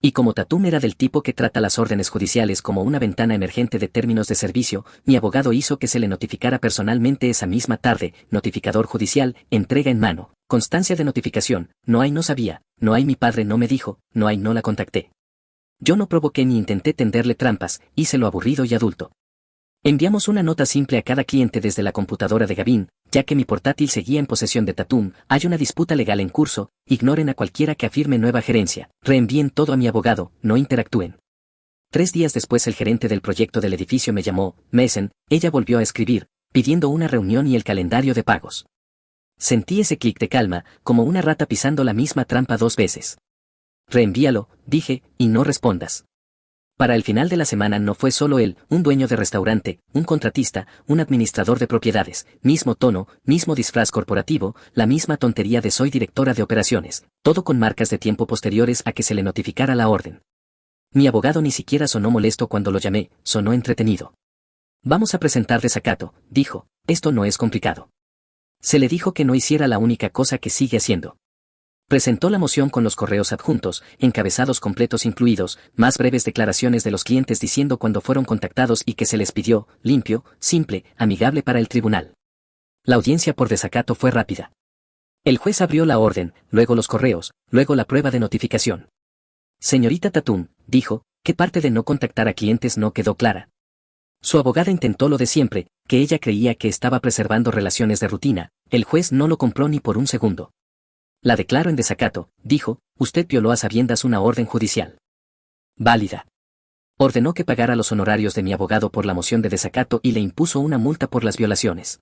Y como Tatum era del tipo que trata las órdenes judiciales como una ventana emergente de términos de servicio, mi abogado hizo que se le notificara personalmente esa misma tarde, notificador judicial, entrega en mano, constancia de notificación, no hay no sabía, no hay mi padre no me dijo, no hay no la contacté. Yo no provoqué ni intenté tenderle trampas, hice lo aburrido y adulto. Enviamos una nota simple a cada cliente desde la computadora de Gavin, ya que mi portátil seguía en posesión de Tatum, hay una disputa legal en curso, ignoren a cualquiera que afirme nueva gerencia, reenvíen todo a mi abogado, no interactúen. 3 días después el gerente del proyecto del edificio me llamó, Messen, ella volvió a escribir, pidiendo una reunión y el calendario de pagos. Sentí ese clic de calma, como una rata pisando la misma trampa 2 veces. Reenvíalo, dije, y no respondas. Para el final de la semana no fue solo él, un dueño de restaurante, un contratista, un administrador de propiedades, mismo tono, mismo disfraz corporativo, la misma tontería de soy directora de operaciones, todo con marcas de tiempo posteriores a que se le notificara la orden. Mi abogado ni siquiera sonó molesto cuando lo llamé, sonó entretenido. Vamos a presentar desacato, dijo, esto no es complicado. Se le dijo que no hiciera la única cosa que sigue haciendo. Presentó la moción con los correos adjuntos, encabezados completos incluidos, más breves declaraciones de los clientes diciendo cuándo fueron contactados y que se les pidió, limpio, simple, amigable para el tribunal. La audiencia por desacato fue rápida. El juez abrió la orden, luego los correos, luego la prueba de notificación. Señorita Tatum, dijo, ¿qué parte de no contactar a clientes no quedó clara? Su abogada intentó lo de siempre, que ella creía que estaba preservando relaciones de rutina, el juez no lo compró ni por un segundo. La declaro en desacato, dijo, usted violó a sabiendas una orden judicial. Válida. Ordenó que pagara los honorarios de mi abogado por la moción de desacato y le impuso una multa por las violaciones.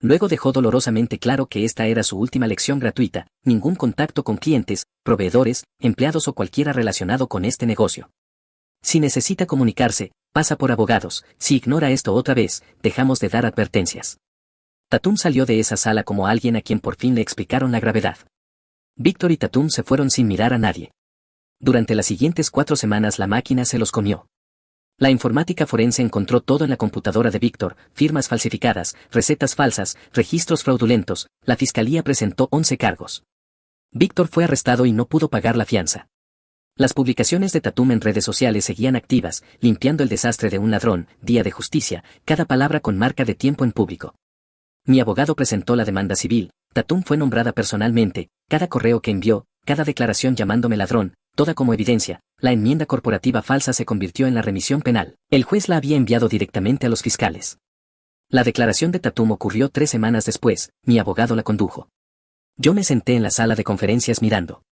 Luego dejó dolorosamente claro que esta era su última lección gratuita, ningún contacto con clientes, proveedores, empleados o cualquiera relacionado con este negocio. Si necesita comunicarse, pasa por abogados, si ignora esto otra vez, dejamos de dar advertencias. Tatum salió de esa sala como alguien a quien por fin le explicaron la gravedad. Víctor y Tatum se fueron sin mirar a nadie. Durante las siguientes 4 semanas la máquina se los comió. La informática forense encontró todo en la computadora de Víctor, firmas falsificadas, recetas falsas, registros fraudulentos, la fiscalía presentó 11 cargos. Víctor fue arrestado y no pudo pagar la fianza. Las publicaciones de Tatum en redes sociales seguían activas, limpiando el desastre de un ladrón, día de justicia, cada palabra con marca de tiempo en público. Mi abogado presentó la demanda civil, Tatum fue nombrada personalmente, cada correo que envió, cada declaración llamándome ladrón, toda como evidencia, la enmienda corporativa falsa se convirtió en la remisión penal. El juez la había enviado directamente a los fiscales. La declaración de Tatum ocurrió 3 semanas después, mi abogado la condujo. Yo me senté en la sala de conferencias mirando.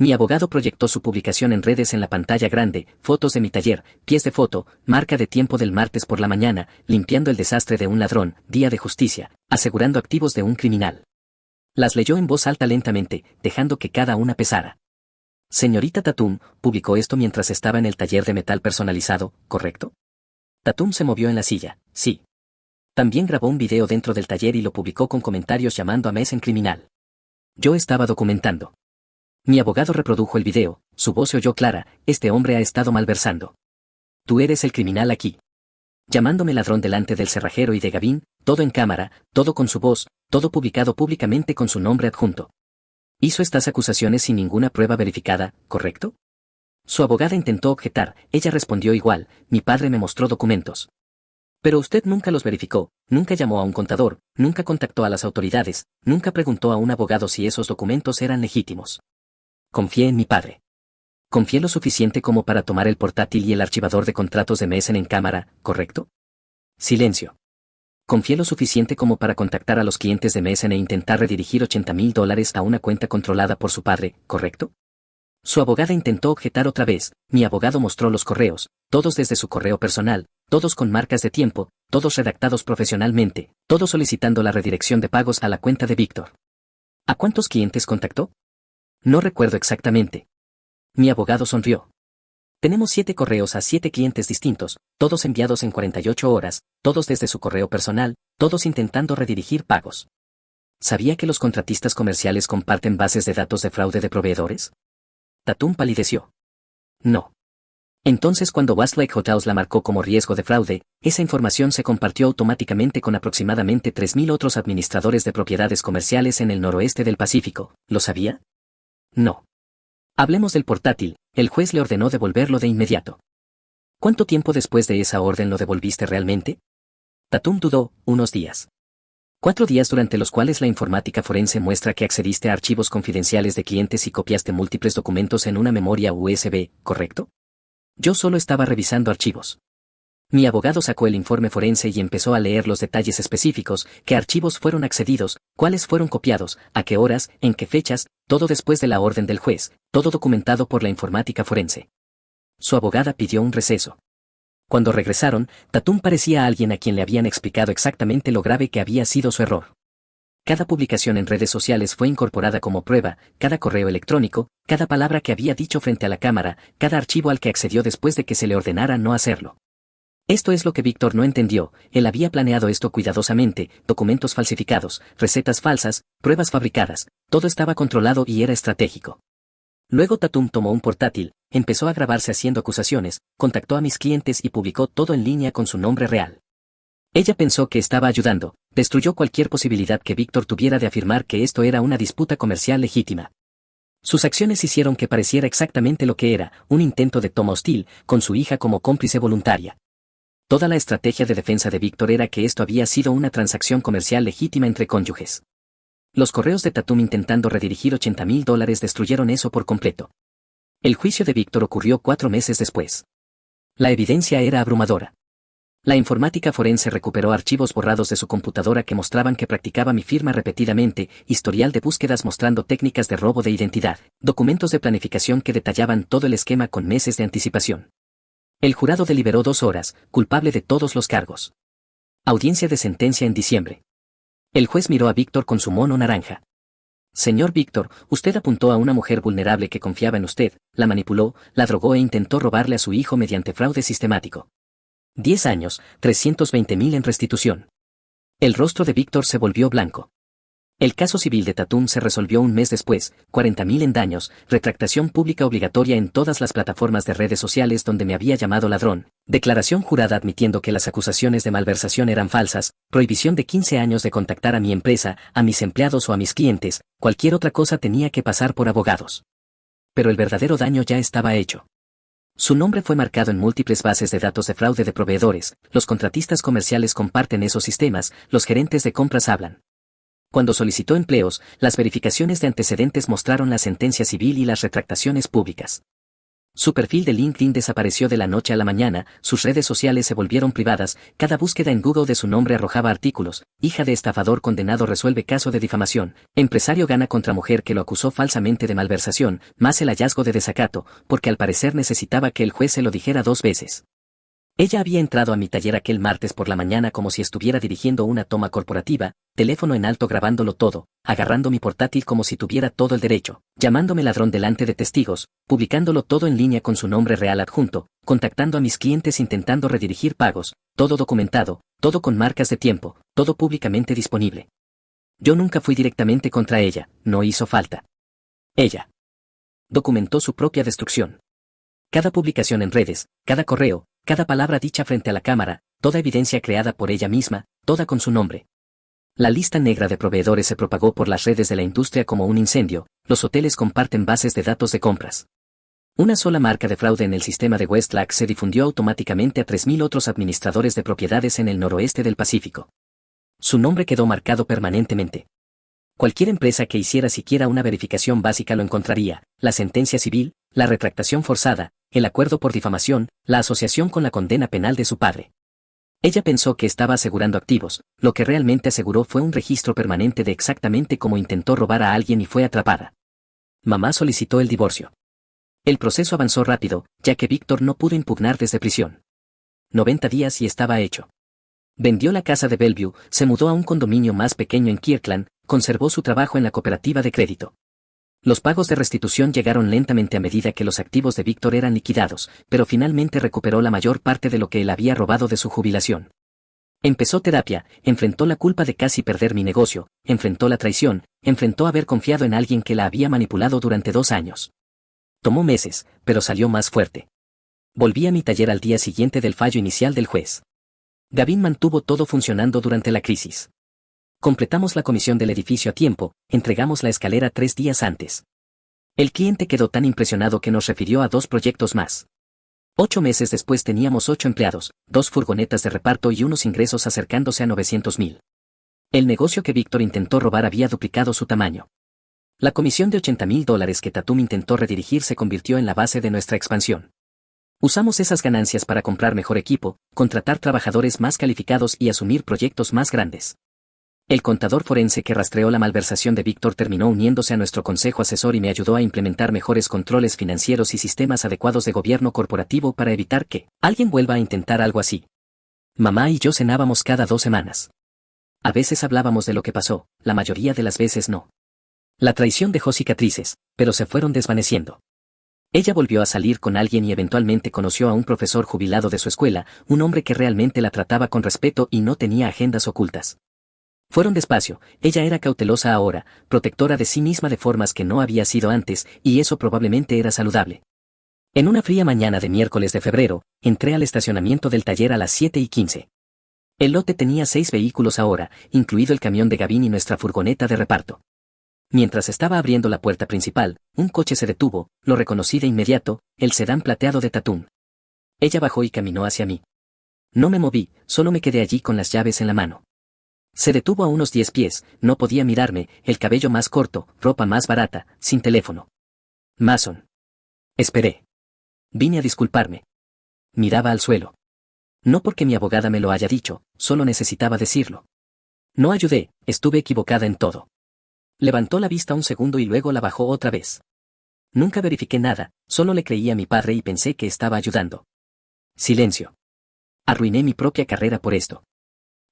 Mi abogado proyectó su publicación en redes en la pantalla grande, fotos de mi taller, pies de foto, marca de tiempo del martes por la mañana, limpiando el desastre de un ladrón, día de justicia, asegurando activos de un criminal. Las leyó en voz alta lentamente, dejando que cada una pesara. Señorita Tatum, publicó esto mientras estaba en el taller de metal personalizado, ¿correcto? Tatum se movió en la silla, sí. También grabó un video dentro del taller y lo publicó con comentarios llamando a Mason criminal. Yo estaba documentando. Mi abogado reprodujo el video, su voz se oyó clara, este hombre ha estado malversando. Tú eres el criminal aquí. Llamándome ladrón delante del cerrajero y de Gavin, todo en cámara, todo con su voz, todo publicado públicamente con su nombre adjunto. Hizo estas acusaciones sin ninguna prueba verificada, ¿correcto? Su abogada intentó objetar, ella respondió igual, mi padre me mostró documentos. Pero usted nunca los verificó, nunca llamó a un contador, nunca contactó a las autoridades, nunca preguntó a un abogado si esos documentos eran legítimos. Confié en mi padre. Confié lo suficiente como para tomar el portátil y el archivador de contratos de Mason en cámara, ¿correcto? Silencio. Confié lo suficiente como para contactar a los clientes de Mason e intentar redirigir $80,000 a una cuenta controlada por su padre, ¿correcto? Su abogada intentó objetar otra vez, mi abogado mostró los correos, todos desde su correo personal, todos con marcas de tiempo, todos redactados profesionalmente, todos solicitando la redirección de pagos a la cuenta de Víctor. ¿A cuántos clientes contactó? No recuerdo exactamente. Mi abogado sonrió. Tenemos 7 correos a 7 clientes distintos, todos enviados en 48 horas, todos desde su correo personal, todos intentando redirigir pagos. ¿Sabía que los contratistas comerciales comparten bases de datos de fraude de proveedores? Tatum palideció. No. Entonces cuando Westlake Hotels la marcó como riesgo de fraude, esa información se compartió automáticamente con aproximadamente 3.000 otros administradores de propiedades comerciales en el noroeste del Pacífico, ¿lo sabía? No. Hablemos del portátil, el juez le ordenó devolverlo de inmediato. ¿Cuánto tiempo después de esa orden lo devolviste realmente? Tatum dudó, unos días. 4 días durante los cuales la informática forense muestra que accediste a archivos confidenciales de clientes y copiaste múltiples documentos en una memoria USB, ¿correcto? Yo solo estaba revisando archivos. Mi abogado sacó el informe forense y empezó a leer los detalles específicos, qué archivos fueron accedidos, cuáles fueron copiados, a qué horas, en qué fechas, todo después de la orden del juez, todo documentado por la informática forense. Su abogada pidió un receso. Cuando regresaron, Tatum parecía a alguien a quien le habían explicado exactamente lo grave que había sido su error. Cada publicación en redes sociales fue incorporada como prueba, cada correo electrónico, cada palabra que había dicho frente a la cámara, cada archivo al que accedió después de que se le ordenara no hacerlo. Esto es lo que Víctor no entendió, él había planeado esto cuidadosamente, documentos falsificados, recetas falsas, pruebas fabricadas, todo estaba controlado y era estratégico. Luego Tatum tomó un portátil, empezó a grabarse haciendo acusaciones, contactó a mis clientes y publicó todo en línea con su nombre real. Ella pensó que estaba ayudando, destruyó cualquier posibilidad que Víctor tuviera de afirmar que esto era una disputa comercial legítima. Sus acciones hicieron que pareciera exactamente lo que era, un intento de toma hostil, con su hija como cómplice voluntaria. Toda la estrategia de defensa de Víctor era que esto había sido una transacción comercial legítima entre cónyuges. Los correos de Tatum intentando redirigir $80,000 destruyeron eso por completo. El juicio de Víctor ocurrió 4 meses después. La evidencia era abrumadora. La informática forense recuperó archivos borrados de su computadora que mostraban que practicaba mi firma repetidamente, historial de búsquedas mostrando técnicas de robo de identidad, documentos de planificación que detallaban todo el esquema con meses de anticipación. El jurado deliberó 2 horas, culpable de todos los cargos. Audiencia de sentencia en diciembre. El juez miró a Víctor con su mono naranja. Señor Víctor, usted apuntó a una mujer vulnerable que confiaba en usted, la manipuló, la drogó e intentó robarle a su hijo mediante fraude sistemático. 10 años, 320,000 en restitución. El rostro de Víctor se volvió blanco. El caso civil de Tatum se resolvió un mes después, 40,000 en daños, retractación pública obligatoria en todas las plataformas de redes sociales donde me había llamado ladrón, declaración jurada admitiendo que las acusaciones de malversación eran falsas, prohibición de 15 años de contactar a mi empresa, a mis empleados o a mis clientes, cualquier otra cosa tenía que pasar por abogados. Pero el verdadero daño ya estaba hecho. Su nombre fue marcado en múltiples bases de datos de fraude de proveedores, los contratistas comerciales comparten esos sistemas, los gerentes de compras hablan. Cuando solicitó empleos, las verificaciones de antecedentes mostraron la sentencia civil y las retractaciones públicas. Su perfil de LinkedIn desapareció de la noche a la mañana, sus redes sociales se volvieron privadas, cada búsqueda en Google de su nombre arrojaba artículos: hija de estafador condenado resuelve caso de difamación, empresario gana contra mujer que lo acusó falsamente de malversación, más el hallazgo de desacato, porque al parecer necesitaba que el juez se lo dijera 2 veces. Ella había entrado a mi taller aquel martes por la mañana como si estuviera dirigiendo una toma corporativa, teléfono en alto grabándolo todo, agarrando mi portátil como si tuviera todo el derecho, llamándome ladrón delante de testigos, publicándolo todo en línea con su nombre real adjunto, contactando a mis clientes intentando redirigir pagos, todo documentado, todo con marcas de tiempo, todo públicamente disponible. Yo nunca fui directamente contra ella, no hizo falta. Ella documentó su propia destrucción. Cada publicación en redes, cada correo, cada palabra dicha frente a la cámara, toda evidencia creada por ella misma, toda con su nombre. La lista negra de proveedores se propagó por las redes de la industria como un incendio, los hoteles comparten bases de datos de compras. Una sola marca de fraude en el sistema de Westlac se difundió automáticamente a 3.000 otros administradores de propiedades en el noroeste del Pacífico. Su nombre quedó marcado permanentemente. Cualquier empresa que hiciera siquiera una verificación básica lo encontraría: la sentencia civil, la retractación forzada, el acuerdo por difamación, la asociación con la condena penal de su padre. Ella pensó que estaba asegurando activos, lo que realmente aseguró fue un registro permanente de exactamente cómo intentó robar a alguien y fue atrapada. Mamá solicitó el divorcio. El proceso avanzó rápido, ya que Víctor no pudo impugnar desde prisión. 90 días y estaba hecho. Vendió la casa de Bellevue, se mudó a un condominio más pequeño en Kirkland, conservó su trabajo en la cooperativa de crédito. Los pagos de restitución llegaron lentamente a medida que los activos de Víctor eran liquidados, pero finalmente recuperó la mayor parte de lo que él había robado de su jubilación. Empezó terapia, enfrentó la culpa de casi perder mi negocio, enfrentó la traición, enfrentó haber confiado en alguien que la había manipulado durante 2 años. Tomó meses, pero salió más fuerte. Volví a mi taller al día siguiente del fallo inicial del juez. Gavin mantuvo todo funcionando durante la crisis. Completamos la comisión del edificio a tiempo, entregamos la escalera 3 días antes. El cliente quedó tan impresionado que nos refirió a 2 proyectos más. 8 meses después teníamos 8 empleados, 2 furgonetas de reparto y unos ingresos acercándose a 900.000. El negocio que Víctor intentó robar había duplicado su tamaño. La comisión de $80.000 que Tatum intentó redirigir se convirtió en la base de nuestra expansión. Usamos esas ganancias para comprar mejor equipo, contratar trabajadores más calificados y asumir proyectos más grandes. El contador forense que rastreó la malversación de Víctor terminó uniéndose a nuestro consejo asesor y me ayudó a implementar mejores controles financieros y sistemas adecuados de gobierno corporativo para evitar que alguien vuelva a intentar algo así. Mamá y yo cenábamos cada 2 semanas. A veces hablábamos de lo que pasó, la mayoría de las veces no. La traición dejó cicatrices, pero se fueron desvaneciendo. Ella volvió a salir con alguien y eventualmente conoció a un profesor jubilado de su escuela, un hombre que realmente la trataba con respeto y no tenía agendas ocultas. Fueron despacio, ella era cautelosa ahora, protectora de sí misma de formas que no había sido antes, y eso probablemente era saludable. En una fría mañana de miércoles de febrero, entré al estacionamiento del taller a las 7:15. El lote tenía 6 vehículos ahora, incluido el camión de Gavin y nuestra furgoneta de reparto. Mientras estaba abriendo la puerta principal, un coche se detuvo, lo reconocí de inmediato, el sedán plateado de Tatum. Ella bajó y caminó hacia mí. No me moví, solo me quedé allí con las llaves en la mano. Se detuvo a unos 10 pies, no podía mirarme, el cabello más corto, ropa más barata, sin teléfono. Mason. Esperé. Vine a disculparme. Miraba al suelo. No porque mi abogada me lo haya dicho, solo necesitaba decirlo. No ayudé, estuve equivocada en todo. Levantó la vista un segundo y luego la bajó otra vez. Nunca verifiqué nada, solo le creí a mi padre y pensé que estaba ayudando. Silencio. Arruiné mi propia carrera por esto.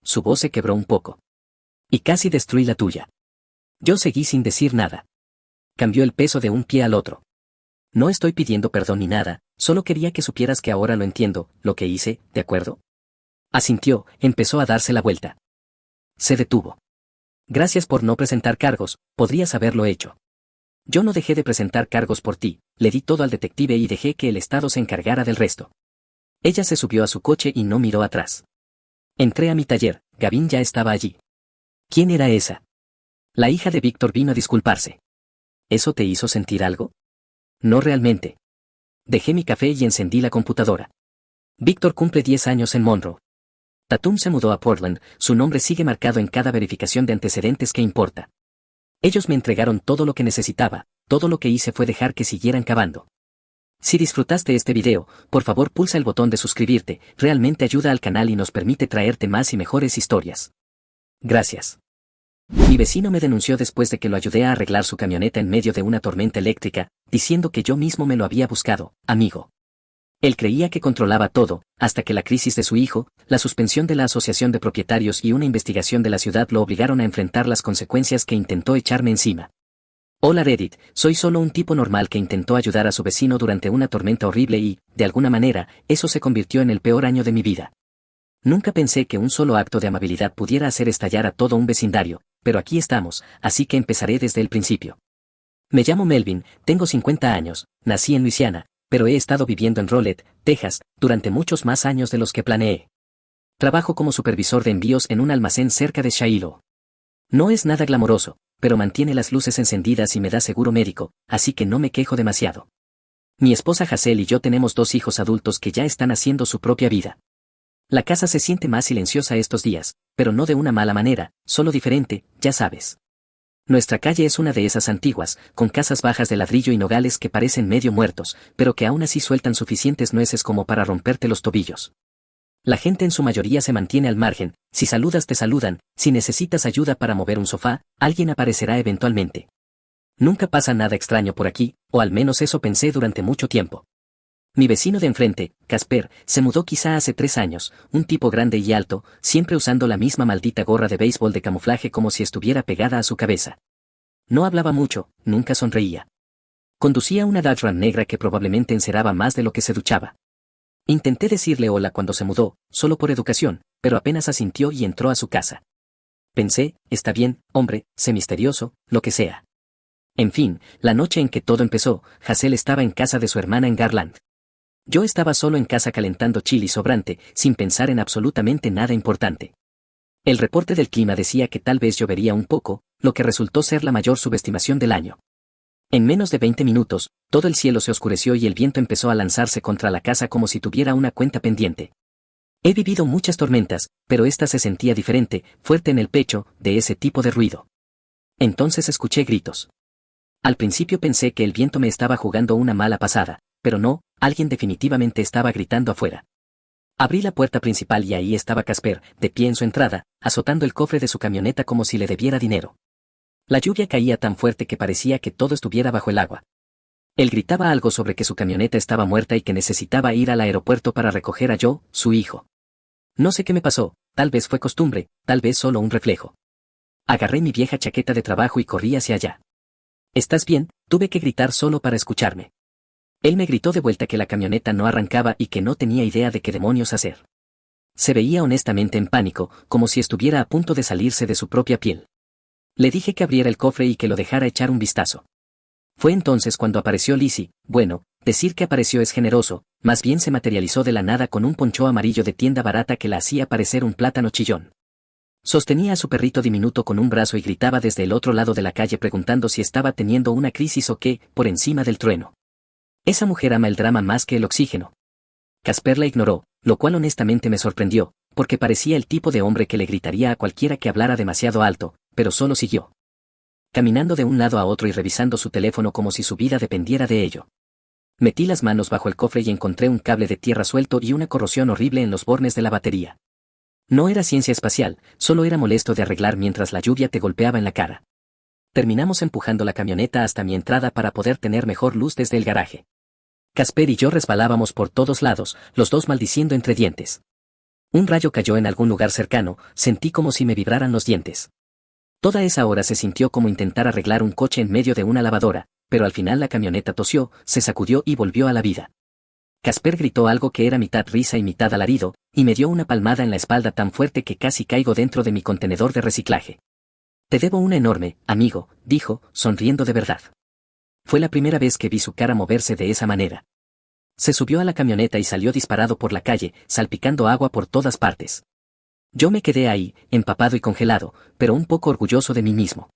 Su voz se quebró un poco. Y casi destruí la tuya. Yo seguí sin decir nada. Cambió el peso de un pie al otro. No estoy pidiendo perdón ni nada, solo quería que supieras que ahora lo entiendo, lo que hice, ¿de acuerdo? Asintió, empezó a darse la vuelta. Se detuvo. Gracias por no presentar cargos, podrías haberlo hecho. Yo no dejé de presentar cargos por ti, le di todo al detective y dejé que el Estado se encargara del resto. Ella se subió a su coche y no miró atrás. Entré a mi taller, Gavin ya estaba allí. ¿Quién era esa? La hija de Víctor vino a disculparse. ¿Eso te hizo sentir algo? No realmente. Dejé mi café y encendí la computadora. Víctor cumple 10 años en Monroe. Tatum se mudó a Portland, su nombre sigue marcado en cada verificación de antecedentes que importa. Ellos me entregaron todo lo que necesitaba, todo lo que hice fue dejar que siguieran cavando. Si disfrutaste este video, por favor pulsa el botón de suscribirte, realmente ayuda al canal y nos permite traerte más y mejores historias. Gracias. Mi vecino me denunció después de que lo ayudé a arreglar su camioneta en medio de una tormenta eléctrica, diciendo que yo mismo me lo había buscado, amigo. Él creía que controlaba todo, hasta que la crisis de su hijo, la suspensión de la asociación de propietarios y una investigación de la ciudad lo obligaron a enfrentar las consecuencias que intentó echarme encima. Hola Reddit, soy solo un tipo normal que intentó ayudar a su vecino durante una tormenta horrible y, de alguna manera, eso se convirtió en el peor año de mi vida. Nunca pensé que un solo acto de amabilidad pudiera hacer estallar a todo un vecindario, pero aquí estamos, así que empezaré desde el principio. Me llamo Melvin, tengo 50 años, nací en Luisiana, pero he estado viviendo en Rowlett, Texas, durante muchos más años de los que planeé. Trabajo como supervisor de envíos en un almacén cerca de Shiloh. No es nada glamoroso, pero mantiene las luces encendidas y me da seguro médico, así que no me quejo demasiado. Mi esposa Hazel y yo tenemos 2 hijos adultos que ya están haciendo su propia vida. La casa se siente más silenciosa estos días, pero no de una mala manera, solo diferente, ya sabes. Nuestra calle es una de esas antiguas, con casas bajas de ladrillo y nogales que parecen medio muertos, pero que aún así sueltan suficientes nueces como para romperte los tobillos. La gente en su mayoría se mantiene al margen, si saludas te saludan, si necesitas ayuda para mover un sofá, alguien aparecerá eventualmente. Nunca pasa nada extraño por aquí, o al menos eso pensé durante mucho tiempo. Mi vecino de enfrente, Casper, se mudó quizá hace 3 años, un tipo grande y alto, siempre usando la misma maldita gorra de béisbol de camuflaje como si estuviera pegada a su cabeza. No hablaba mucho, nunca sonreía. Conducía una Dodge Ram negra que probablemente enceraba más de lo que se duchaba. Intenté decirle hola cuando se mudó, solo por educación, pero apenas asintió y entró a su casa. Pensé, está bien, hombre, sé misterioso, lo que sea. En fin, la noche en que todo empezó, Hazel estaba en casa de su hermana en Garland. Yo estaba solo en casa calentando chili sobrante, sin pensar en absolutamente nada importante. El reporte del clima decía que tal vez llovería un poco, lo que resultó ser la mayor subestimación del año. En menos de 20 minutos, todo el cielo se oscureció y el viento empezó a lanzarse contra la casa como si tuviera una cuenta pendiente. He vivido muchas tormentas, pero esta se sentía diferente, fuerte en el pecho, de ese tipo de ruido. Entonces escuché gritos. Al principio pensé que el viento me estaba jugando una mala pasada, pero no, alguien definitivamente estaba gritando afuera. Abrí la puerta principal y ahí estaba Casper, de pie en su entrada, azotando el cofre de su camioneta como si le debiera dinero. La lluvia caía tan fuerte que parecía que todo estuviera bajo el agua. Él gritaba algo sobre que su camioneta estaba muerta y que necesitaba ir al aeropuerto para recoger a Joe, su hijo. No sé qué me pasó, tal vez fue costumbre, tal vez solo un reflejo. Agarré mi vieja chaqueta de trabajo y corrí hacia allá. ¿Estás bien? Tuve que gritar solo para escucharme. Él me gritó de vuelta que la camioneta no arrancaba y que no tenía idea de qué demonios hacer. Se veía honestamente en pánico, como si estuviera a punto de salirse de su propia piel. Le dije que abriera el cofre y que lo dejara echar un vistazo. Fue entonces cuando apareció Lizzie. Bueno, decir que apareció es generoso, más bien se materializó de la nada con un poncho amarillo de tienda barata que la hacía parecer un plátano chillón. Sostenía a su perrito diminuto con un brazo y gritaba desde el otro lado de la calle preguntando si estaba teniendo una crisis o qué, por encima del trueno. Esa mujer ama el drama más que el oxígeno. Casper la ignoró, lo cual honestamente me sorprendió, porque parecía el tipo de hombre que le gritaría a cualquiera que hablara demasiado alto, pero solo siguió. Caminando de un lado a otro y revisando su teléfono como si su vida dependiera de ello. Metí las manos bajo el cofre y encontré un cable de tierra suelto y una corrosión horrible en los bornes de la batería. No era ciencia espacial, solo era molesto de arreglar mientras la lluvia te golpeaba en la cara. Terminamos empujando la camioneta hasta mi entrada para poder tener mejor luz desde el garaje. Casper y yo resbalábamos por todos lados, los dos maldiciendo entre dientes. Un rayo cayó en algún lugar cercano, sentí como si me vibraran los dientes. Toda esa hora se sintió como intentar arreglar un coche en medio de una lavadora, pero al final la camioneta tosió, se sacudió y volvió a la vida. Casper gritó algo que era mitad risa y mitad alarido, y me dio una palmada en la espalda tan fuerte que casi caigo dentro de mi contenedor de reciclaje. Te debo una enorme, amigo, dijo, sonriendo de verdad. Fue la primera vez que vi su cara moverse de esa manera. Se subió a la camioneta y salió disparado por la calle, salpicando agua por todas partes. Yo me quedé ahí, empapado y congelado, pero un poco orgulloso de mí mismo.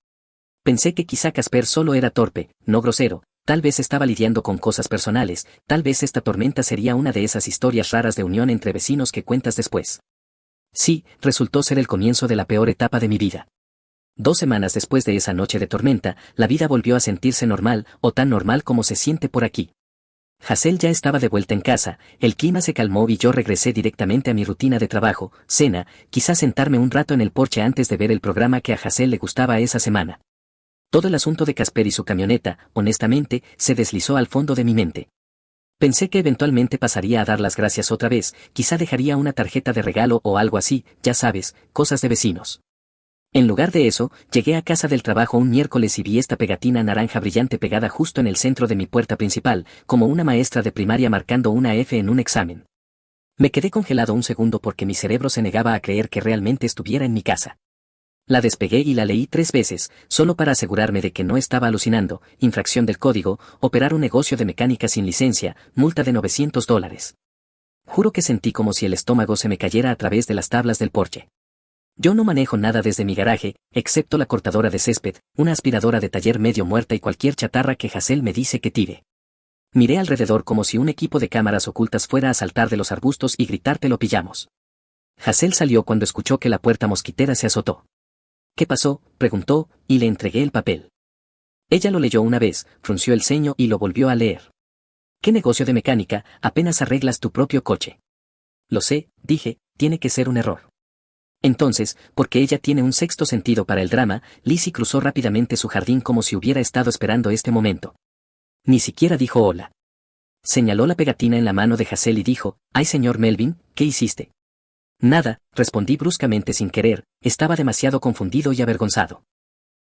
Pensé que quizá Casper solo era torpe, no grosero, tal vez estaba lidiando con cosas personales, tal vez esta tormenta sería una de esas historias raras de unión entre vecinos que cuentas después. Sí, resultó ser el comienzo de la peor etapa de mi vida. 2 semanas después de esa noche de tormenta, la vida volvió a sentirse normal, o tan normal como se siente por aquí. Hazel ya estaba de vuelta en casa, el clima se calmó y yo regresé directamente a mi rutina de trabajo, cena, quizás sentarme un rato en el porche antes de ver el programa que a Hazel le gustaba esa semana. Todo el asunto de Casper y su camioneta, honestamente, se deslizó al fondo de mi mente. Pensé que eventualmente pasaría a dar las gracias otra vez, quizá dejaría una tarjeta de regalo o algo así, ya sabes, cosas de vecinos. En lugar de eso, llegué a casa del trabajo un miércoles y vi esta pegatina naranja brillante pegada justo en el centro de mi puerta principal, como una maestra de primaria marcando una F en un examen. Me quedé congelado un segundo porque mi cerebro se negaba a creer que realmente estuviera en mi casa. La despegué y la leí 3 veces, solo para asegurarme de que no estaba alucinando, infracción del código, operar un negocio de mecánica sin licencia, multa de $900. Juro que sentí como si el estómago se me cayera a través de las tablas del porche. Yo no manejo nada desde mi garaje, excepto la cortadora de césped, una aspiradora de taller medio muerta y cualquier chatarra que Hazel me dice que tire. Miré alrededor como si un equipo de cámaras ocultas fuera a saltar de los arbustos y gritar te lo pillamos. Hazel salió cuando escuchó que la puerta mosquitera se azotó. ¿Qué pasó?, preguntó, y le entregué el papel. Ella lo leyó una vez, frunció el ceño y lo volvió a leer. ¿Qué negocio de mecánica? Apenas arreglas tu propio coche. Lo sé, dije, tiene que ser un error. Entonces, porque ella tiene un sexto sentido para el drama, Lizzie cruzó rápidamente su jardín como si hubiera estado esperando este momento. Ni siquiera dijo hola. Señaló la pegatina en la mano de Hazel y dijo, «Ay señor Melvin, ¿qué hiciste?» Nada, respondí bruscamente sin querer, estaba demasiado confundido y avergonzado.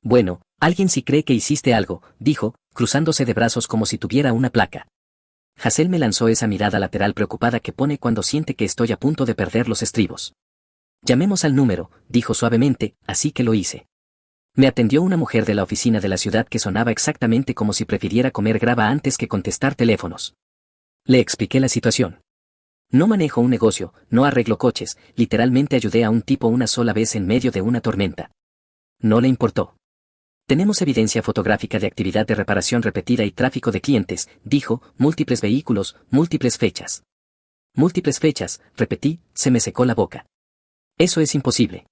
Bueno, alguien sí cree que hiciste algo, dijo, cruzándose de brazos como si tuviera una placa. Hazel me lanzó esa mirada lateral preocupada que pone cuando siente que estoy a punto de perder los estribos. Llamemos al número, dijo suavemente, así que lo hice. Me atendió una mujer de la oficina de la ciudad que sonaba exactamente como si prefiriera comer grava antes que contestar teléfonos. Le expliqué la situación. No manejo un negocio, no arreglo coches, literalmente ayudé a un tipo una sola vez en medio de una tormenta. No le importó. Tenemos evidencia fotográfica de actividad de reparación repetida y tráfico de clientes, dijo, múltiples vehículos, múltiples fechas. Múltiples fechas, repetí, se me secó la boca. Eso es imposible.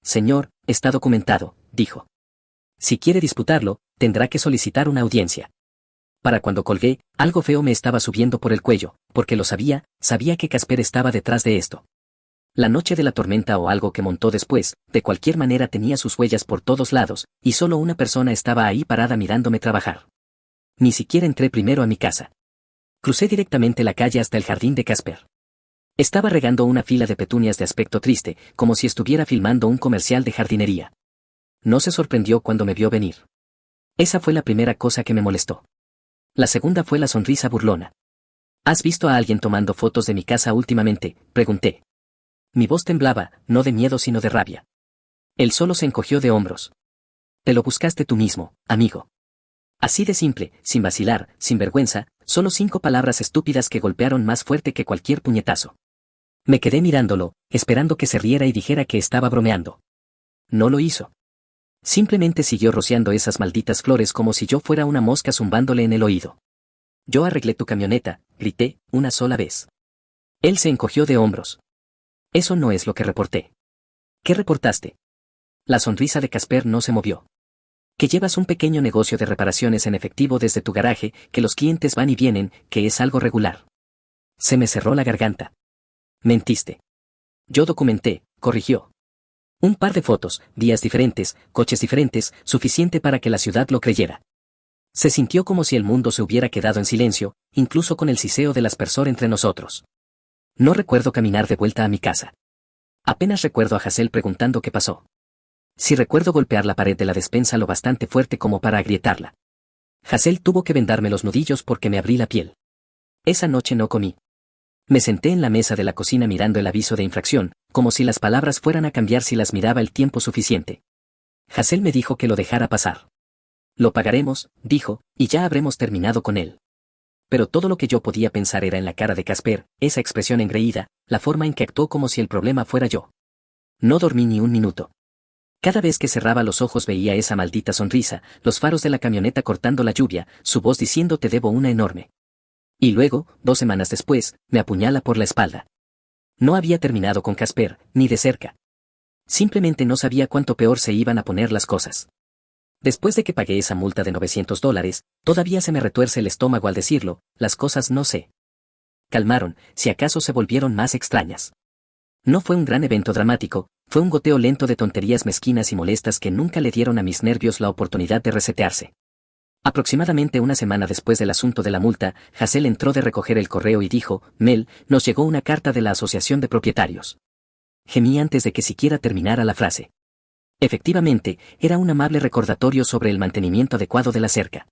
Señor, está documentado, dijo. Si quiere disputarlo, tendrá que solicitar una audiencia. Para cuando colgué, algo feo me estaba subiendo por el cuello, porque lo sabía, sabía que Casper estaba detrás de esto. La noche de la tormenta o algo que montó después, de cualquier manera tenía sus huellas por todos lados, y solo una persona estaba ahí parada mirándome trabajar. Ni siquiera entré primero a mi casa. Crucé directamente la calle hasta el jardín de Casper. Estaba regando una fila de petunias de aspecto triste, como si estuviera filmando un comercial de jardinería. No se sorprendió cuando me vio venir. Esa fue la primera cosa que me molestó. La segunda fue la sonrisa burlona. ¿Has visto a alguien tomando fotos de mi casa últimamente?, pregunté. Mi voz temblaba, no de miedo sino de rabia. Él solo se encogió de hombros. Te lo buscaste tú mismo, amigo. Así de simple, sin vacilar, sin vergüenza, solo 5 palabras estúpidas que golpearon más fuerte que cualquier puñetazo. Me quedé mirándolo, esperando que se riera y dijera que estaba bromeando. No lo hizo. Simplemente siguió rociando esas malditas flores como si yo fuera una mosca zumbándole en el oído. Yo arreglé tu camioneta, grité, una sola vez. Él se encogió de hombros. Eso no es lo que reporté. ¿Qué reportaste? La sonrisa de Casper no se movió. Que llevas un pequeño negocio de reparaciones en efectivo desde tu garaje, que los clientes van y vienen, que es algo regular. Se me cerró la garganta. Mentiste. Yo documenté, corrigió. Un par de fotos, días diferentes, coches diferentes, suficiente para que la ciudad lo creyera. Se sintió como si el mundo se hubiera quedado en silencio, incluso con el siseo del aspersor entre nosotros. No recuerdo caminar de vuelta a mi casa. Apenas recuerdo a Hazel preguntando qué pasó. Sí recuerdo golpear la pared de la despensa lo bastante fuerte como para agrietarla. Hazel tuvo que vendarme los nudillos porque me abrí la piel. Esa noche no comí. Me senté en la mesa de la cocina mirando el aviso de infracción, como si las palabras fueran a cambiar si las miraba el tiempo suficiente. Hazel me dijo que lo dejara pasar. Lo pagaremos, dijo, y ya habremos terminado con él. Pero todo lo que yo podía pensar era en la cara de Casper, esa expresión engreída, la forma en que actuó como si el problema fuera yo. No dormí ni un minuto. Cada vez que cerraba los ojos veía esa maldita sonrisa, los faros de la camioneta cortando la lluvia, su voz diciendo te debo una enorme. Y luego, 2 semanas después, me apuñala por la espalda. No había terminado con Casper, ni de cerca. Simplemente no sabía cuánto peor se iban a poner las cosas. Después de que pagué esa multa de $900, todavía se me retuerce el estómago al decirlo, las cosas no se calmaron, si acaso se volvieron más extrañas. No fue un gran evento dramático, fue un goteo lento de tonterías mezquinas y molestas que nunca le dieron a mis nervios la oportunidad de resetearse. Aproximadamente una semana después del asunto de la multa, Hazel entró de recoger el correo y dijo, Mel, nos llegó una carta de la Asociación de Propietarios. Gemí antes de que siquiera terminara la frase. Efectivamente, era un amable recordatorio sobre el mantenimiento adecuado de la cerca.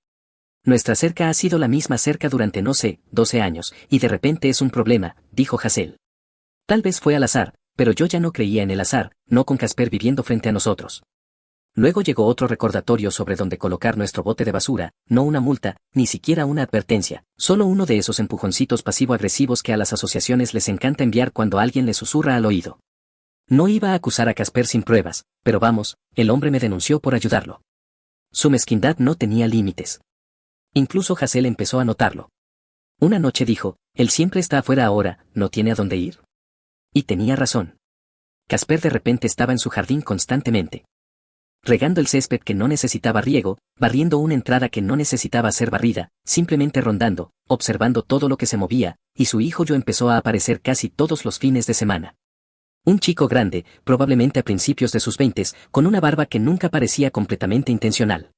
Nuestra cerca ha sido la misma cerca durante 12 años, y de repente es un problema, dijo Hazel. Tal vez fue al azar, pero yo ya no creía en el azar, no con Casper viviendo frente a nosotros. Luego llegó otro recordatorio sobre dónde colocar nuestro bote de basura, no una multa, ni siquiera una advertencia, solo uno de esos empujoncitos pasivo-agresivos que a las asociaciones les encanta enviar cuando alguien les susurra al oído. No iba a acusar a Casper sin pruebas, pero vamos, el hombre me denunció por ayudarlo. Su mezquindad no tenía límites. Incluso Hazel empezó a notarlo. Una noche dijo, él siempre está afuera ahora, ¿no tiene a dónde ir? Y tenía razón. Casper de repente estaba en su jardín constantemente. Regando el césped que no necesitaba riego, barriendo una entrada que no necesitaba ser barrida, simplemente rondando, observando todo lo que se movía, y su hijo yo empezó a aparecer casi todos los fines de semana. Un chico grande, probablemente a principios de sus 20, con una barba que nunca parecía completamente intencional.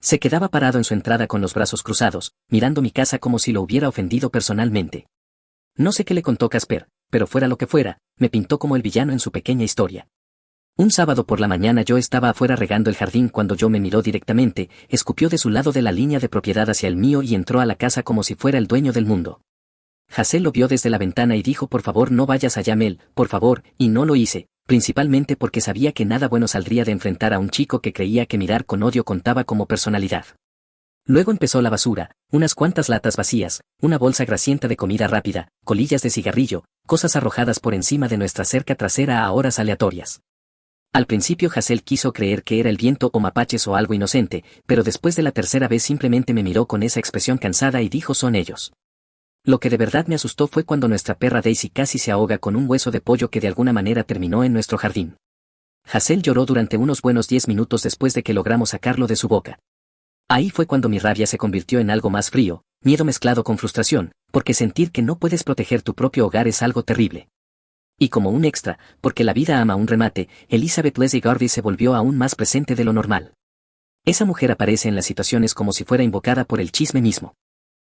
Se quedaba parado en su entrada con los brazos cruzados, mirando mi casa como si lo hubiera ofendido personalmente. No sé qué le contó Casper, pero fuera lo que fuera, me pintó como el villano en su pequeña historia. Un sábado por la mañana yo estaba afuera regando el jardín cuando yo me miró directamente, escupió de su lado de la línea de propiedad hacia el mío y entró a la casa como si fuera el dueño del mundo. Hazel lo vio desde la ventana y dijo por favor no vayas allá Mel, por favor, y no lo hice, principalmente porque sabía que nada bueno saldría de enfrentar a un chico que creía que mirar con odio contaba como personalidad. Luego empezó la basura, unas cuantas latas vacías, una bolsa grasienta de comida rápida, colillas de cigarrillo, cosas arrojadas por encima de nuestra cerca trasera a horas aleatorias. Al principio Hazel quiso creer que era el viento o mapaches o algo inocente, pero después de la tercera vez simplemente me miró con esa expresión cansada y dijo son ellos. Lo que de verdad me asustó fue cuando nuestra perra Daisy casi se ahoga con un hueso de pollo que de alguna manera terminó en nuestro jardín. Hazel lloró durante unos buenos 10 minutos después de que logramos sacarlo de su boca. Ahí fue cuando mi rabia se convirtió en algo más frío, miedo mezclado con frustración, porque sentir que no puedes proteger tu propio hogar es algo terrible. Y como un extra, porque la vida ama un remate, Elizabeth Leslie Garvey se volvió aún más presente de lo normal. Esa mujer aparece en las situaciones como si fuera invocada por el chisme mismo.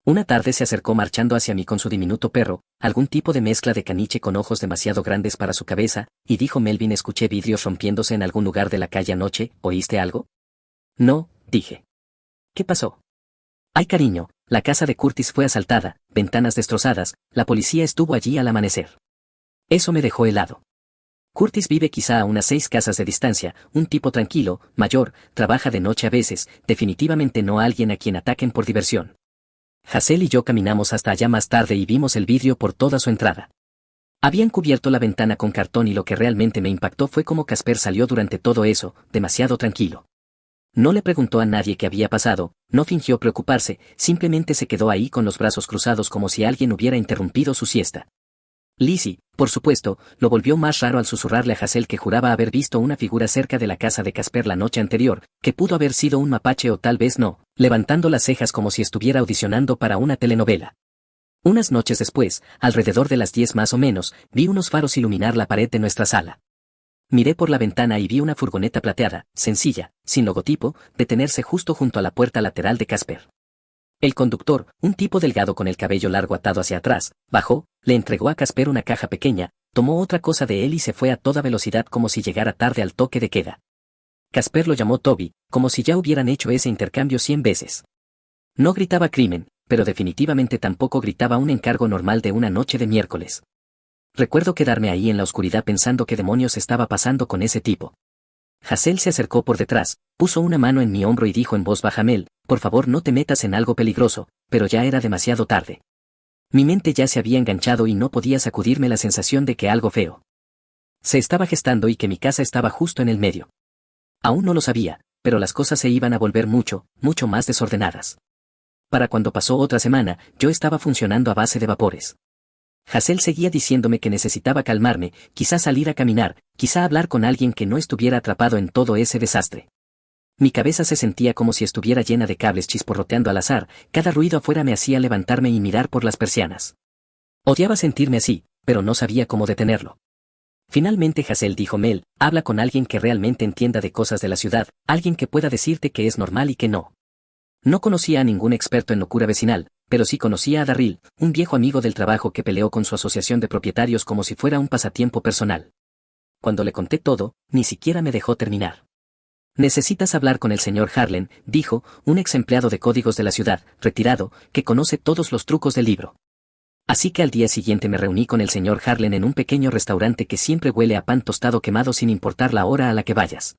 Una tarde se acercó marchando hacia mí con su diminuto perro, algún tipo de mezcla de caniche con ojos demasiado grandes para su cabeza, y dijo Melvin escuché vidrios rompiéndose en algún lugar de la calle anoche, ¿oíste algo? No, dije. ¿Qué pasó? Ay cariño, la casa de Curtis fue asaltada, ventanas destrozadas, la policía estuvo allí al amanecer. Eso me dejó helado. Curtis vive quizá a unas 6 casas de distancia, un tipo tranquilo, mayor, trabaja de noche a veces, definitivamente no alguien a quien ataquen por diversión. Hazel y yo caminamos hasta allá más tarde y vimos el vidrio por toda su entrada. Habían cubierto la ventana con cartón y lo que realmente me impactó fue cómo Casper salió durante todo eso, demasiado tranquilo. No le preguntó a nadie qué había pasado, no fingió preocuparse, simplemente se quedó ahí con los brazos cruzados como si alguien hubiera interrumpido su siesta. Lizzie, por supuesto, lo volvió más raro al susurrarle a Hazel que juraba haber visto una figura cerca de la casa de Casper la noche anterior, que pudo haber sido un mapache o tal vez no, levantando las cejas como si estuviera audicionando para una telenovela. Unas noches después, alrededor de las 10 más o menos, vi unos faros iluminar la pared de nuestra sala. Miré por la ventana y vi una furgoneta plateada, sencilla, sin logotipo, detenerse justo junto a la puerta lateral de Casper. El conductor, un tipo delgado con el cabello largo atado hacia atrás, bajó, le entregó a Casper una caja pequeña, tomó otra cosa de él y se fue a toda velocidad como si llegara tarde al toque de queda. Casper lo llamó Toby, como si ya hubieran hecho ese intercambio 100 veces. No gritaba crimen, pero definitivamente tampoco gritaba un encargo normal de una noche de miércoles. Recuerdo quedarme ahí en la oscuridad pensando qué demonios estaba pasando con ese tipo. Hazel se acercó por detrás, puso una mano en mi hombro y dijo en voz baja Mel, por favor no te metas en algo peligroso, pero ya era demasiado tarde. Mi mente ya se había enganchado y no podía sacudirme la sensación de que algo feo se estaba gestando y que mi casa estaba justo en el medio. Aún no lo sabía, pero las cosas se iban a volver mucho más desordenadas. Para cuando pasó otra semana, yo estaba funcionando a base de vapores. Hazel seguía diciéndome que necesitaba calmarme, quizá salir a caminar, quizá hablar con alguien que no estuviera atrapado en todo ese desastre. Mi cabeza se sentía como si estuviera llena de cables chisporroteando al azar, cada ruido afuera me hacía levantarme y mirar por las persianas. Odiaba sentirme así, pero no sabía cómo detenerlo. Finalmente Hazel dijo: Mel, habla con alguien que realmente entienda de cosas de la ciudad, alguien que pueda decirte que es normal y que no. No conocía a ningún experto en locura vecinal, pero sí conocía a Darryl, un viejo amigo del trabajo que peleó con su asociación de propietarios como si fuera un pasatiempo personal. Cuando le conté todo, ni siquiera me dejó terminar. Necesitas hablar con el señor Harlan, dijo, un ex empleado de códigos de la ciudad, retirado, que conoce todos los trucos del libro. Así que al día siguiente me reuní con el señor Harlan en un pequeño restaurante que siempre huele a pan tostado quemado sin importar la hora a la que vayas.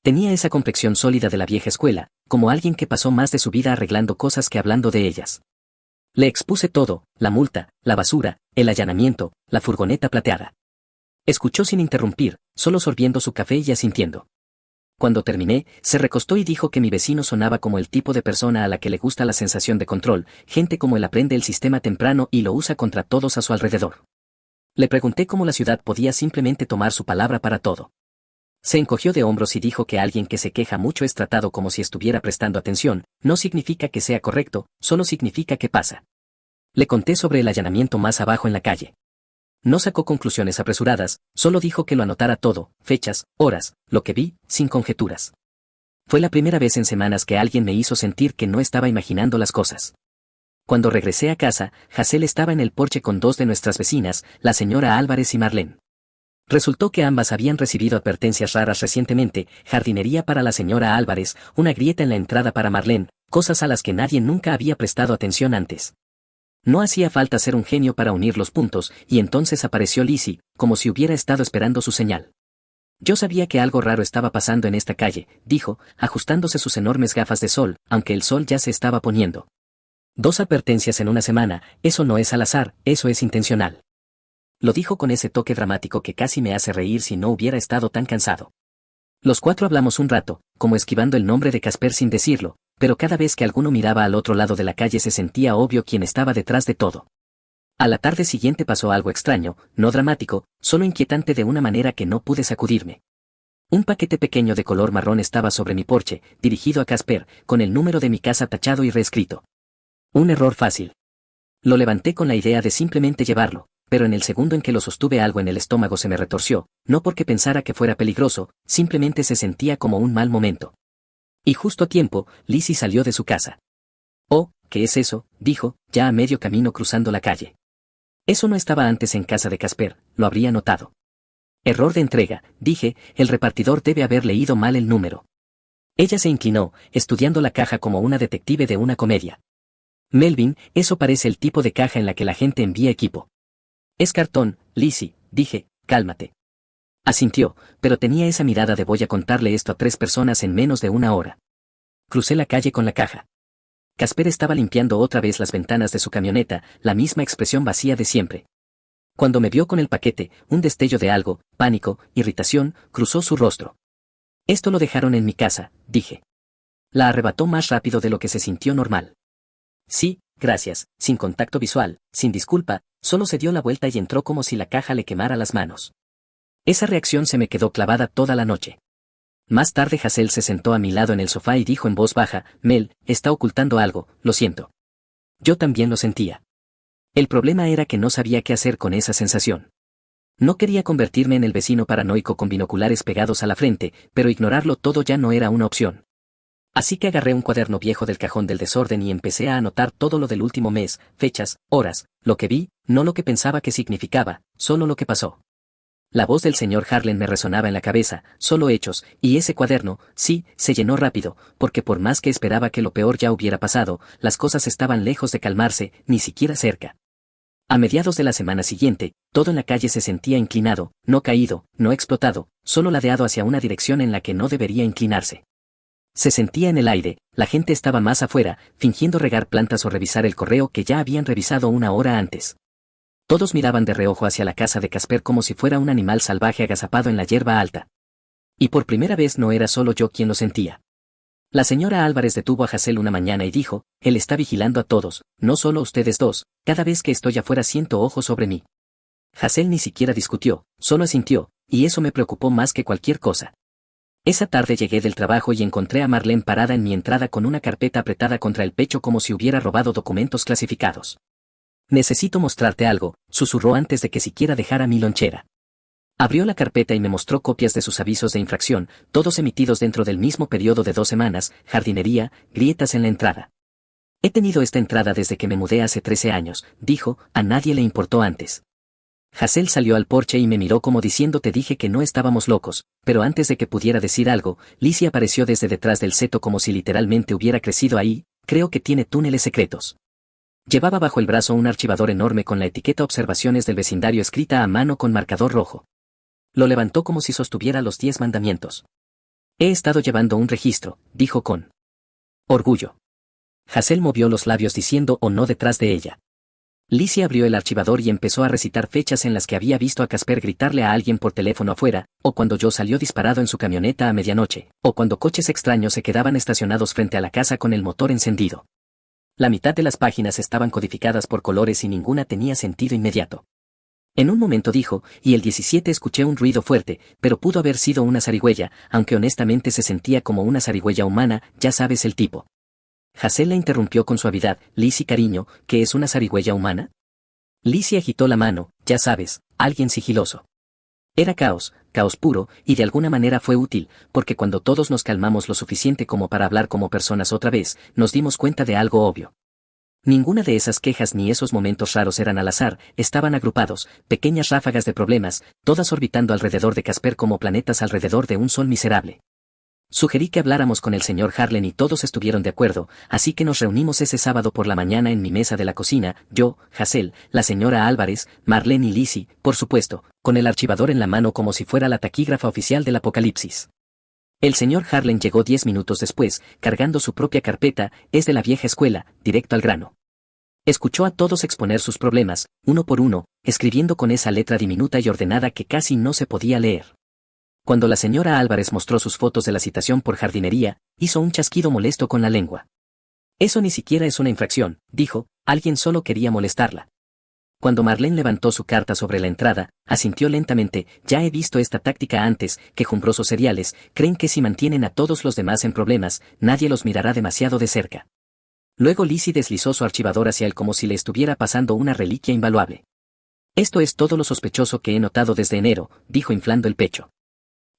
Tenía esa complexión sólida de la vieja escuela, como alguien que pasó más de su vida arreglando cosas que hablando de ellas. Le expuse todo, la multa, la basura, el allanamiento, la furgoneta plateada. Escuchó sin interrumpir, solo sorbiendo su café y asintiendo. Cuando terminé, se recostó y dijo que mi vecino sonaba como el tipo de persona a la que le gusta la sensación de control, gente como él aprende el sistema temprano y lo usa contra todos a su alrededor. Le pregunté cómo la ciudad podía simplemente tomar su palabra para todo. Se encogió de hombros y dijo que alguien que se queja mucho es tratado como si estuviera prestando atención, no significa que sea correcto, solo significa que pasa. Le conté sobre el allanamiento más abajo en la calle. No sacó conclusiones apresuradas, solo dijo que lo anotara todo, fechas, horas, lo que vi, sin conjeturas. Fue la primera vez en semanas que alguien me hizo sentir que no estaba imaginando las cosas. Cuando regresé a casa, Hazel estaba en el porche con dos de nuestras vecinas, la señora Álvarez y Marlene. Resultó que ambas habían recibido advertencias raras recientemente: jardinería para la señora Álvarez, una grieta en la entrada para Marlene, cosas a las que nadie nunca había prestado atención antes. No hacía falta ser un genio para unir los puntos, y entonces apareció Lizzie, como si hubiera estado esperando su señal. Yo sabía que algo raro estaba pasando en esta calle, dijo, ajustándose sus enormes gafas de sol, aunque el sol ya se estaba poniendo. 2 advertencias en una semana, eso no es al azar, eso es intencional. Lo dijo con ese toque dramático que casi me hace reír si no hubiera estado tan cansado. Los 4 hablamos un rato, como esquivando el nombre de Casper sin decirlo, pero cada vez que alguno miraba al otro lado de la calle se sentía obvio quién estaba detrás de todo. A la tarde siguiente pasó algo extraño, no dramático, solo inquietante de una manera que no pude sacudirme. Un paquete pequeño de color marrón estaba sobre mi porche, dirigido a Casper, con el número de mi casa tachado y reescrito. Un error fácil. Lo levanté con la idea de simplemente llevarlo, pero en el segundo en que lo sostuve algo en el estómago se me retorció, no porque pensara que fuera peligroso, simplemente se sentía como un mal momento. Y justo a tiempo, Lizzie salió de su casa. «Oh, ¿qué es eso?», dijo, ya a medio camino cruzando la calle. Eso no estaba antes en casa de Casper, lo habría notado. Error de entrega, dije, el repartidor debe haber leído mal el número. Ella se inclinó, estudiando la caja como una detective de una comedia. «Melvin, eso parece el tipo de caja en la que la gente envía equipo». «Es cartón, Lizzie», dije, «cálmate». Asintió, pero tenía esa mirada de voy a contarle esto a 3 personas en menos de una hora. Crucé la calle con la caja. Casper estaba limpiando otra vez las ventanas de su camioneta, la misma expresión vacía de siempre. Cuando me vio con el paquete, un destello de algo, pánico, irritación, cruzó su rostro. «Esto lo dejaron en mi casa», dije. La arrebató más rápido de lo que se sintió normal. «Sí, gracias», sin contacto visual, sin disculpa, solo se dio la vuelta y entró como si la caja le quemara las manos. Esa reacción se me quedó clavada toda la noche. Más tarde Hazel se sentó a mi lado en el sofá y dijo en voz baja: «Mel, está ocultando algo, lo siento». Yo también lo sentía. El problema era que no sabía qué hacer con esa sensación. No quería convertirme en el vecino paranoico con binoculares pegados a la frente, pero ignorarlo todo ya no era una opción. Así que agarré un cuaderno viejo del cajón del desorden y empecé a anotar todo lo del último mes, fechas, horas, lo que vi, no lo que pensaba que significaba, solo lo que pasó. La voz del señor Harlan me resonaba en la cabeza, solo hechos, y ese cuaderno, sí, se llenó rápido, porque por más que esperaba que lo peor ya hubiera pasado, las cosas estaban lejos de calmarse, ni siquiera cerca. A mediados de la semana siguiente, todo en la calle se sentía inclinado, no caído, no explotado, solo ladeado hacia una dirección en la que no debería inclinarse. Se sentía en el aire, la gente estaba más afuera, fingiendo regar plantas o revisar el correo que ya habían revisado una hora antes. Todos miraban de reojo hacia la casa de Casper como si fuera un animal salvaje agazapado en la hierba alta. Y por primera vez no era solo yo quien lo sentía. La señora Álvarez detuvo a Hazel una mañana y dijo: «Él está vigilando a todos, no solo a ustedes dos, cada vez que estoy afuera siento ojos sobre mí». Hazel ni siquiera discutió, solo asintió, y eso me preocupó más que cualquier cosa. Esa tarde llegué del trabajo y encontré a Marlene parada en mi entrada con una carpeta apretada contra el pecho como si hubiera robado documentos clasificados. Necesito mostrarte algo, susurró antes de que siquiera dejara mi lonchera. Abrió la carpeta y me mostró copias de sus avisos de infracción, todos emitidos dentro del mismo periodo de 2 semanas, jardinería, grietas en la entrada. He tenido esta entrada desde que me mudé hace 13 años, dijo, a nadie le importó antes. Hazel salió al porche y me miró como diciendo te dije que no estábamos locos, pero antes de que pudiera decir algo, Lizzie apareció desde detrás del seto como si literalmente hubiera crecido ahí, creo que tiene túneles secretos. Llevaba bajo el brazo un archivador enorme con la etiqueta Observaciones del vecindario escrita a mano con marcador rojo. Lo levantó como si sostuviera los 10 mandamientos. He estado llevando un registro, dijo con orgullo. Hazel movió los labios diciendo o no detrás de ella. Lizzie abrió el archivador y empezó a recitar fechas en las que había visto a Casper gritarle a alguien por teléfono afuera, o cuando Joe salió disparado en su camioneta a medianoche, o cuando coches extraños se quedaban estacionados frente a la casa con el motor encendido. La mitad de las páginas estaban codificadas por colores y ninguna tenía sentido inmediato. En un momento dijo, y el 17 escuché un ruido fuerte, pero pudo haber sido una zarigüeya, aunque honestamente se sentía como una zarigüeya humana, ya sabes el tipo. Hazel la interrumpió con suavidad, Lizzie cariño, ¿qué es una zarigüeya humana? Lizzie agitó la mano, ya sabes, alguien sigiloso. Era caos, caos puro, y de alguna manera fue útil, porque cuando todos nos calmamos lo suficiente como para hablar como personas otra vez, nos dimos cuenta de algo obvio. Ninguna de esas quejas ni esos momentos raros eran al azar, estaban agrupados, pequeñas ráfagas de problemas, todas orbitando alrededor de Casper como planetas alrededor de un sol miserable. Sugerí que habláramos con el señor Harlan y todos estuvieron de acuerdo, así que nos reunimos ese sábado por la mañana en mi mesa de la cocina, yo, Hazel, la señora Álvarez, Marlene y Lizzie, por supuesto, con el archivador en la mano como si fuera la taquígrafa oficial del apocalipsis. El señor Harlan llegó 10 minutos después, cargando su propia carpeta, es de la vieja escuela, directo al grano. Escuchó a todos exponer sus problemas, uno por uno, escribiendo con esa letra diminuta y ordenada que casi no se podía leer. Cuando la señora Álvarez mostró sus fotos de la citación por jardinería, hizo un chasquido molesto con la lengua. Eso ni siquiera es una infracción, dijo, alguien solo quería molestarla. Cuando Marlene levantó su carta sobre la entrada, asintió lentamente, ya he visto esta táctica antes, quejumbrosos seriales, creen que si mantienen a todos los demás en problemas, nadie los mirará demasiado de cerca. Luego Lizzie deslizó su archivador hacia él como si le estuviera pasando una reliquia invaluable. Esto es todo lo sospechoso que he notado desde enero, dijo inflando el pecho.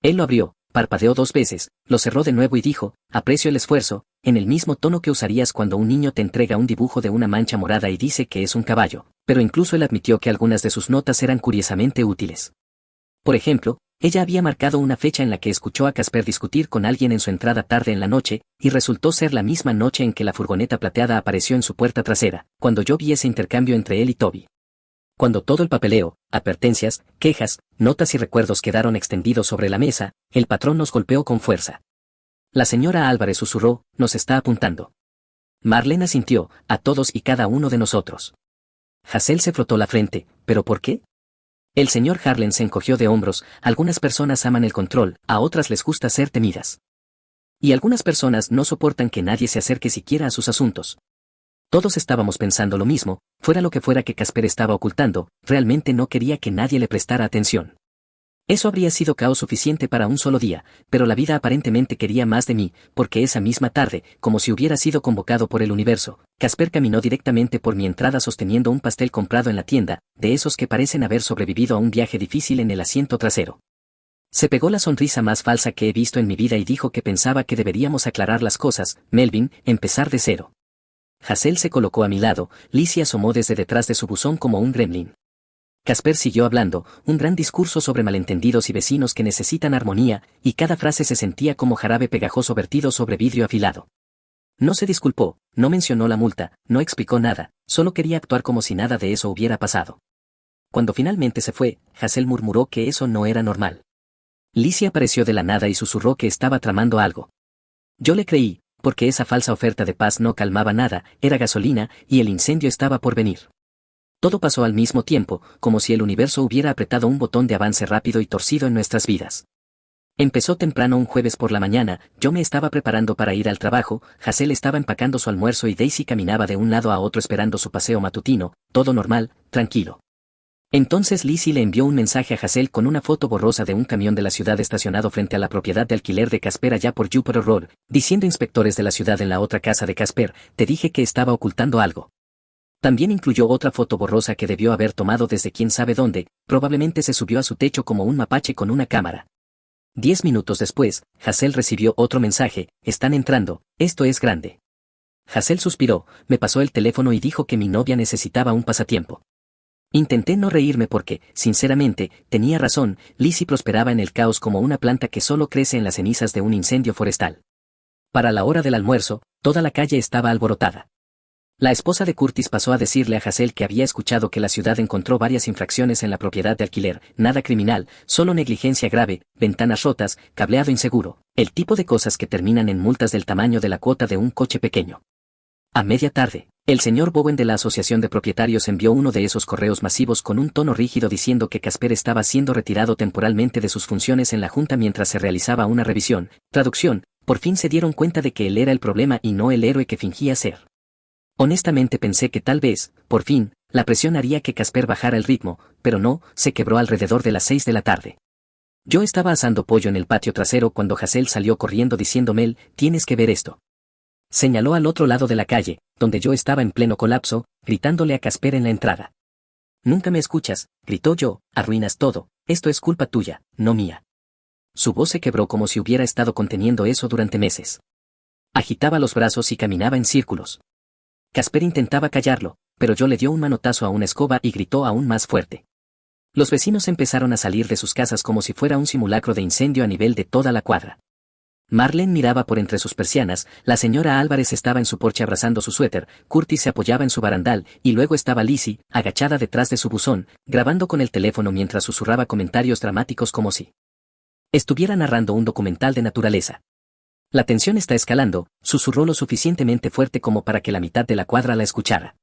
Él lo abrió, parpadeó 2 veces, lo cerró de nuevo y dijo, aprecio el esfuerzo, en el mismo tono que usarías cuando un niño te entrega un dibujo de una mancha morada y dice que es un caballo, pero incluso él admitió que algunas de sus notas eran curiosamente útiles. Por ejemplo, ella había marcado una fecha en la que escuchó a Casper discutir con alguien en su entrada tarde en la noche, y resultó ser la misma noche en que la furgoneta plateada apareció en su puerta trasera, cuando yo vi ese intercambio entre él y Toby. Cuando todo el papeleo, advertencias, quejas, notas y recuerdos quedaron extendidos sobre la mesa, el patrón nos golpeó con fuerza. La señora Álvarez susurró, nos está apuntando. Marlene asintió, a todos y cada uno de nosotros. Hazel se frotó la frente, ¿pero por qué? El señor Harlan se encogió de hombros, algunas personas aman el control, a otras les gusta ser temidas. Y algunas personas no soportan que nadie se acerque siquiera a sus asuntos. Todos estábamos pensando lo mismo, fuera lo que fuera que Casper estaba ocultando, realmente no quería que nadie le prestara atención. Eso habría sido caos suficiente para un solo día, pero la vida aparentemente quería más de mí, porque esa misma tarde, como si hubiera sido convocado por el universo, Casper caminó directamente por mi entrada sosteniendo un pastel comprado en la tienda, de esos que parecen haber sobrevivido a un viaje difícil en el asiento trasero. Se pegó la sonrisa más falsa que he visto en mi vida y dijo que pensaba que deberíamos aclarar las cosas, Melvin, empezar de cero. Hazel se colocó a mi lado, Lizzie asomó desde detrás de su buzón como un gremlin. Casper siguió hablando, un gran discurso sobre malentendidos y vecinos que necesitan armonía, y cada frase se sentía como jarabe pegajoso vertido sobre vidrio afilado. No se disculpó, no mencionó la multa, no explicó nada, solo quería actuar como si nada de eso hubiera pasado. Cuando finalmente se fue, Hazel murmuró que eso no era normal. Lizzie apareció de la nada y susurró que estaba tramando algo. Yo le creí, porque esa falsa oferta de paz no calmaba nada, era gasolina, y el incendio estaba por venir. Todo pasó al mismo tiempo, como si el universo hubiera apretado un botón de avance rápido y torcido en nuestras vidas. Empezó temprano un jueves por la mañana, yo me estaba preparando para ir al trabajo, Hazel estaba empacando su almuerzo y Daisy caminaba de un lado a otro esperando su paseo matutino, todo normal, tranquilo. Entonces Lizzie le envió un mensaje a Hazel con una foto borrosa de un camión de la ciudad estacionado frente a la propiedad de alquiler de Casper allá por Jupiter Road, diciendo: inspectores de la ciudad en la otra casa de Casper, te dije que estaba ocultando algo. También incluyó otra foto borrosa que debió haber tomado desde quién sabe dónde, probablemente se subió a su techo como un mapache con una cámara. 10 minutos después, Hazel recibió otro mensaje: están entrando, esto es grande. Hazel suspiró, me pasó el teléfono y dijo que mi novia necesitaba un pasatiempo. Intenté no reírme porque, sinceramente, tenía razón. Lizzie prosperaba en el caos como una planta que solo crece en las cenizas de un incendio forestal. Para la hora del almuerzo, toda la calle estaba alborotada. La esposa de Curtis pasó a decirle a Hazel que había escuchado que la ciudad encontró varias infracciones en la propiedad de alquiler, nada criminal, solo negligencia grave, ventanas rotas, cableado inseguro, el tipo de cosas que terminan en multas del tamaño de la cuota de un coche pequeño. A media tarde, el señor Bowen de la Asociación de Propietarios envió uno de esos correos masivos con un tono rígido diciendo que Casper estaba siendo retirado temporalmente de sus funciones en la junta mientras se realizaba una revisión. Traducción: por fin se dieron cuenta de que él era el problema y no el héroe que fingía ser. Honestamente pensé que tal vez, por fin, la presión haría que Casper bajara el ritmo, pero no, se quebró alrededor de las 6 de la tarde. Yo estaba asando pollo en el patio trasero cuando Hazel salió corriendo diciendo: Mel, tienes que ver esto. Señaló al otro lado de la calle, donde yo estaba en pleno colapso, gritándole a Casper en la entrada. Nunca me escuchas, gritó yo, arruinas todo, esto es culpa tuya, no mía. Su voz se quebró como si hubiera estado conteniendo eso durante meses. Agitaba los brazos y caminaba en círculos. Casper intentaba callarlo, pero yo le dio un manotazo a una escoba y gritó aún más fuerte. Los vecinos empezaron a salir de sus casas como si fuera un simulacro de incendio a nivel de toda la cuadra. Marlene miraba por entre sus persianas, la señora Álvarez estaba en su porche abrazando su suéter, Curtis se apoyaba en su barandal, y luego estaba Lizzie, agachada detrás de su buzón, grabando con el teléfono mientras susurraba comentarios dramáticos como si estuviera narrando un documental de naturaleza. La tensión está escalando, susurró lo suficientemente fuerte como para que la mitad de la cuadra la escuchara.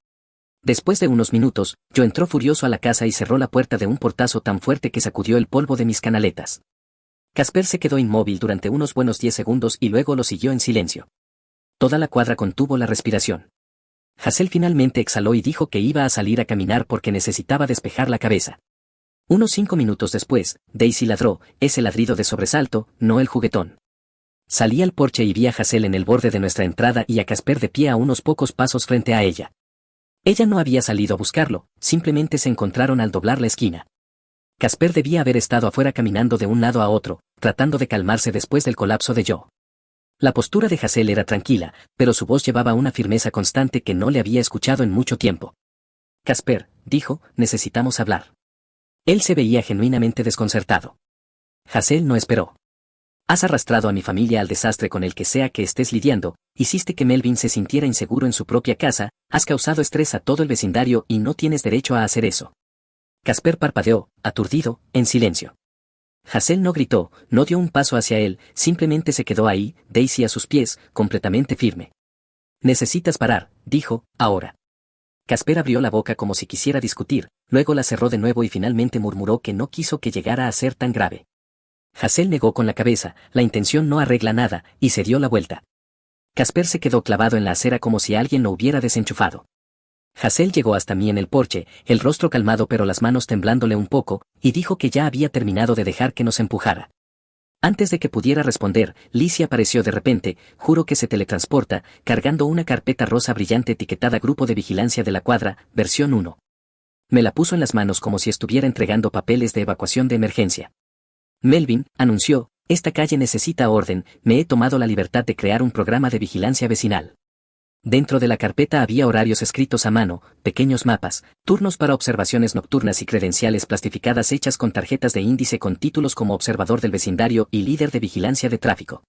Después de unos minutos, yo entró furioso a la casa y cerró la puerta de un portazo tan fuerte que sacudió el polvo de mis canaletas. Casper se quedó inmóvil durante unos buenos 10 segundos y luego lo siguió en silencio. Toda la cuadra contuvo la respiración. Hazel finalmente exhaló y dijo que iba a salir a caminar porque necesitaba despejar la cabeza. Unos 5 minutos después, Daisy ladró, ese ladrido de sobresalto, no el juguetón. Salí al porche y vi a Hazel en el borde de nuestra entrada y a Casper de pie a unos pocos pasos frente a ella. Ella no había salido a buscarlo, simplemente se encontraron al doblar la esquina. Casper debía haber estado afuera caminando de un lado a otro, tratando de calmarse después del colapso de Joe. La postura de Hazel era tranquila, pero su voz llevaba una firmeza constante que no le había escuchado en mucho tiempo. Casper, dijo, necesitamos hablar. Él se veía genuinamente desconcertado. Hazel no esperó. Has arrastrado a mi familia al desastre con el que sea que estés lidiando, hiciste que Melvin se sintiera inseguro en su propia casa, has causado estrés a todo el vecindario y no tienes derecho a hacer eso. Casper parpadeó, aturdido, en silencio. Hazel no gritó, no dio un paso hacia él, simplemente se quedó ahí, Daisy a sus pies, completamente firme. Necesitas parar, dijo, ahora. Casper abrió la boca como si quisiera discutir, luego la cerró de nuevo y finalmente murmuró que no quiso que llegara a ser tan grave. Hazel negó con la cabeza, la intención no arregla nada, y se dio la vuelta. Casper se quedó clavado en la acera como si alguien lo hubiera desenchufado. Hazel llegó hasta mí en el porche, el rostro calmado pero las manos temblándole un poco, y dijo que ya había terminado de dejar que nos empujara. Antes de que pudiera responder, Lizzie apareció de repente, juro que se teletransporta, cargando una carpeta rosa brillante etiquetada Grupo de Vigilancia de la Cuadra, versión 1. Me la puso en las manos como si estuviera entregando papeles de evacuación de emergencia. Melvin, anunció, esta calle necesita orden, me he tomado la libertad de crear un programa de vigilancia vecinal. Dentro de la carpeta había horarios escritos a mano, pequeños mapas, turnos para observaciones nocturnas y credenciales plastificadas hechas con tarjetas de índice con títulos como observador del vecindario y líder de vigilancia de tráfico.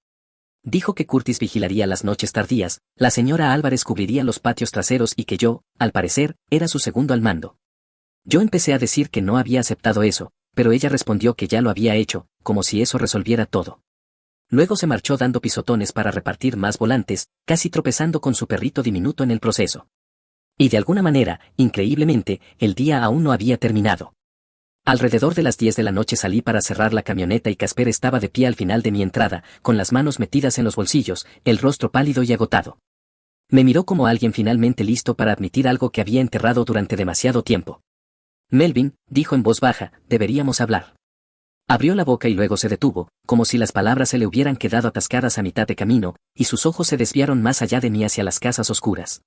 Dijo que Curtis vigilaría las noches tardías, la señora Álvarez cubriría los patios traseros y que yo, al parecer, era su segundo al mando. Yo empecé a decir que no había aceptado eso, pero ella respondió que ya lo había hecho, como si eso resolviera todo. Luego se marchó dando pisotones para repartir más volantes, casi tropezando con su perrito diminuto en el proceso. Y de alguna manera, increíblemente, el día aún no había terminado. Alrededor de las 10 de la noche salí para cerrar la camioneta y Casper estaba de pie al final de mi entrada, con las manos metidas en los bolsillos, el rostro pálido y agotado. Me miró como alguien finalmente listo para admitir algo que había enterrado durante demasiado tiempo. Melvin, dijo en voz baja, deberíamos hablar. Abrió la boca y luego se detuvo, como si las palabras se le hubieran quedado atascadas a mitad de camino, y sus ojos se desviaron más allá de mí hacia las casas oscuras.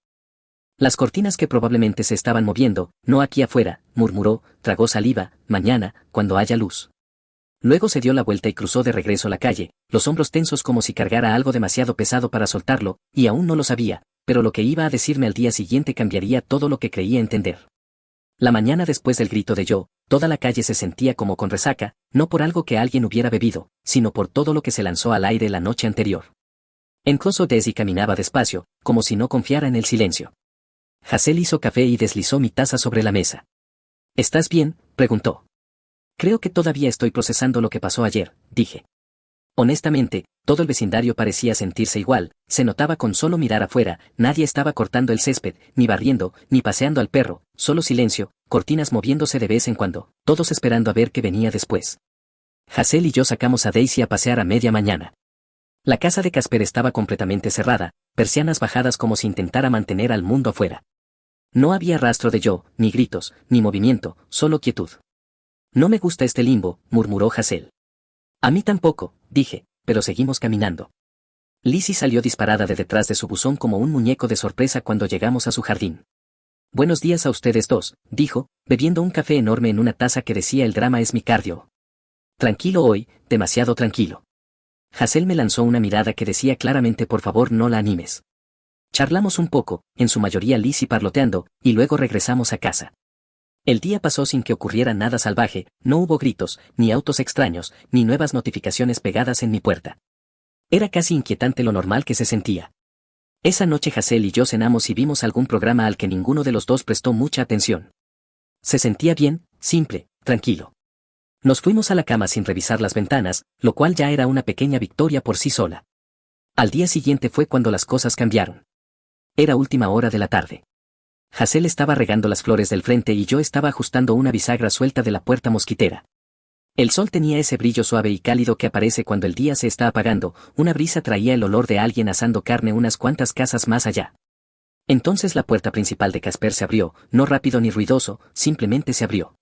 Las cortinas que probablemente se estaban moviendo, no aquí afuera, murmuró, tragó saliva, mañana, cuando haya luz. Luego se dio la vuelta y cruzó de regreso la calle, los hombros tensos como si cargara algo demasiado pesado para soltarlo, y aún no lo sabía, pero lo que iba a decirme al día siguiente cambiaría todo lo que creía entender. La mañana después del grito de yo, toda la calle se sentía como con resaca, no por algo que alguien hubiera bebido, sino por todo lo que se lanzó al aire la noche anterior. En Coso Desi caminaba despacio, como si no confiara en el silencio. Hazel hizo café y deslizó mi taza sobre la mesa. ¿Estás bien?, preguntó. Creo que todavía estoy procesando lo que pasó ayer, dije. Honestamente, todo el vecindario parecía sentirse igual, se notaba con solo mirar afuera, nadie estaba cortando el césped, ni barriendo, ni paseando al perro, solo silencio, cortinas moviéndose de vez en cuando, todos esperando a ver qué venía después. Hazel y yo sacamos a Daisy a pasear a media mañana. La casa de Casper estaba completamente cerrada, persianas bajadas como si intentara mantener al mundo afuera. No había rastro de yo, ni gritos, ni movimiento, solo quietud. No me gusta este limbo, murmuró Hazel. A mí tampoco, dije, pero seguimos caminando. Lizzie salió disparada de detrás de su buzón como un muñeco de sorpresa cuando llegamos a su jardín. Buenos días a ustedes dos, dijo, bebiendo un café enorme en una taza que decía el drama es mi cardio. Tranquilo hoy, demasiado tranquilo. Hazel me lanzó una mirada que decía claramente por favor no la animes. Charlamos un poco, en su mayoría Lizzie parloteando, y luego regresamos a casa. El día pasó sin que ocurriera nada salvaje, no hubo gritos, ni autos extraños, ni nuevas notificaciones pegadas en mi puerta. Era casi inquietante lo normal que se sentía. Esa noche Hazel y yo cenamos y vimos algún programa al que ninguno de los dos prestó mucha atención. Se sentía bien, simple, tranquilo. Nos fuimos a la cama sin revisar las ventanas, lo cual ya era una pequeña victoria por sí sola. Al día siguiente fue cuando las cosas cambiaron. Era última hora de la tarde. Hazel estaba regando las flores del frente y yo estaba ajustando una bisagra suelta de la puerta mosquitera. El sol tenía ese brillo suave y cálido que aparece cuando el día se está apagando, una brisa traía el olor de alguien asando carne unas cuantas casas más allá. Entonces la puerta principal de Casper se abrió, no rápido ni ruidoso, simplemente se abrió.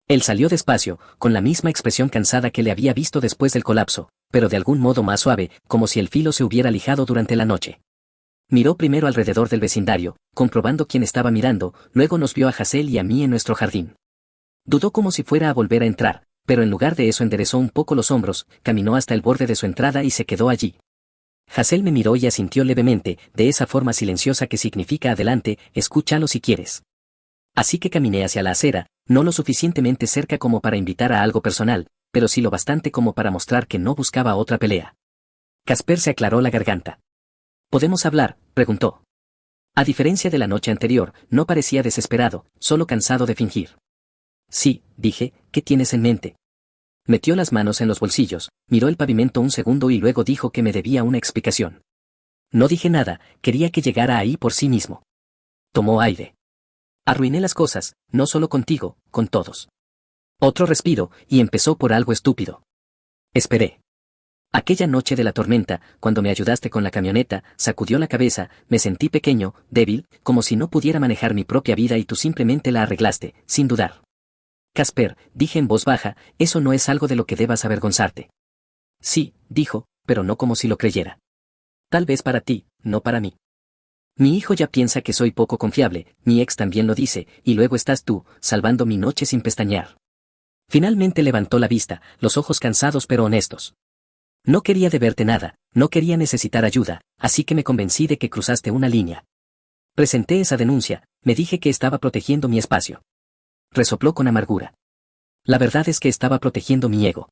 Él salió despacio, con la misma expresión cansada que le había visto después del colapso, pero de algún modo más suave, como si el filo se hubiera lijado durante la noche. Miró primero alrededor del vecindario, comprobando quién estaba mirando, luego nos vio a Hazel y a mí en nuestro jardín. Dudó como si fuera a volver a entrar, pero en lugar de eso enderezó un poco los hombros, caminó hasta el borde de su entrada y se quedó allí. Hazel me miró y asintió levemente, de esa forma silenciosa que significa adelante, escúchalo si quieres. Así que caminé hacia la acera, no lo suficientemente cerca como para invitar a algo personal, pero sí lo bastante como para mostrar que no buscaba otra pelea. Casper se aclaró la garganta. ¿Podemos hablar?, preguntó. A diferencia de la noche anterior, no parecía desesperado, solo cansado de fingir. Sí, dije, ¿qué tienes en mente? Metió las manos en los bolsillos, miró el pavimento un segundo y luego dijo que me debía una explicación. No dije nada, quería que llegara ahí por sí mismo. Tomó aire. Arruiné las cosas, no solo contigo, con todos. Otro respiro, y empezó por algo estúpido. Esperé. Aquella noche de la tormenta, cuando me ayudaste con la camioneta, sacudió la cabeza, me sentí pequeño, débil, como si no pudiera manejar mi propia vida y tú simplemente la arreglaste, sin dudar. Casper, dije en voz baja, eso no es algo de lo que debas avergonzarte. Sí, dijo, pero no como si lo creyera. Tal vez para ti, no para mí. Mi hijo ya piensa que soy poco confiable, mi ex también lo dice, y luego estás tú, salvando mi noche sin pestañear. Finalmente levantó la vista, los ojos cansados pero honestos. No quería deberte nada, no quería necesitar ayuda, así que me convencí de que cruzaste una línea. Presenté esa denuncia, me dije que estaba protegiendo mi espacio. Resopló con amargura. La verdad es que estaba protegiendo mi ego.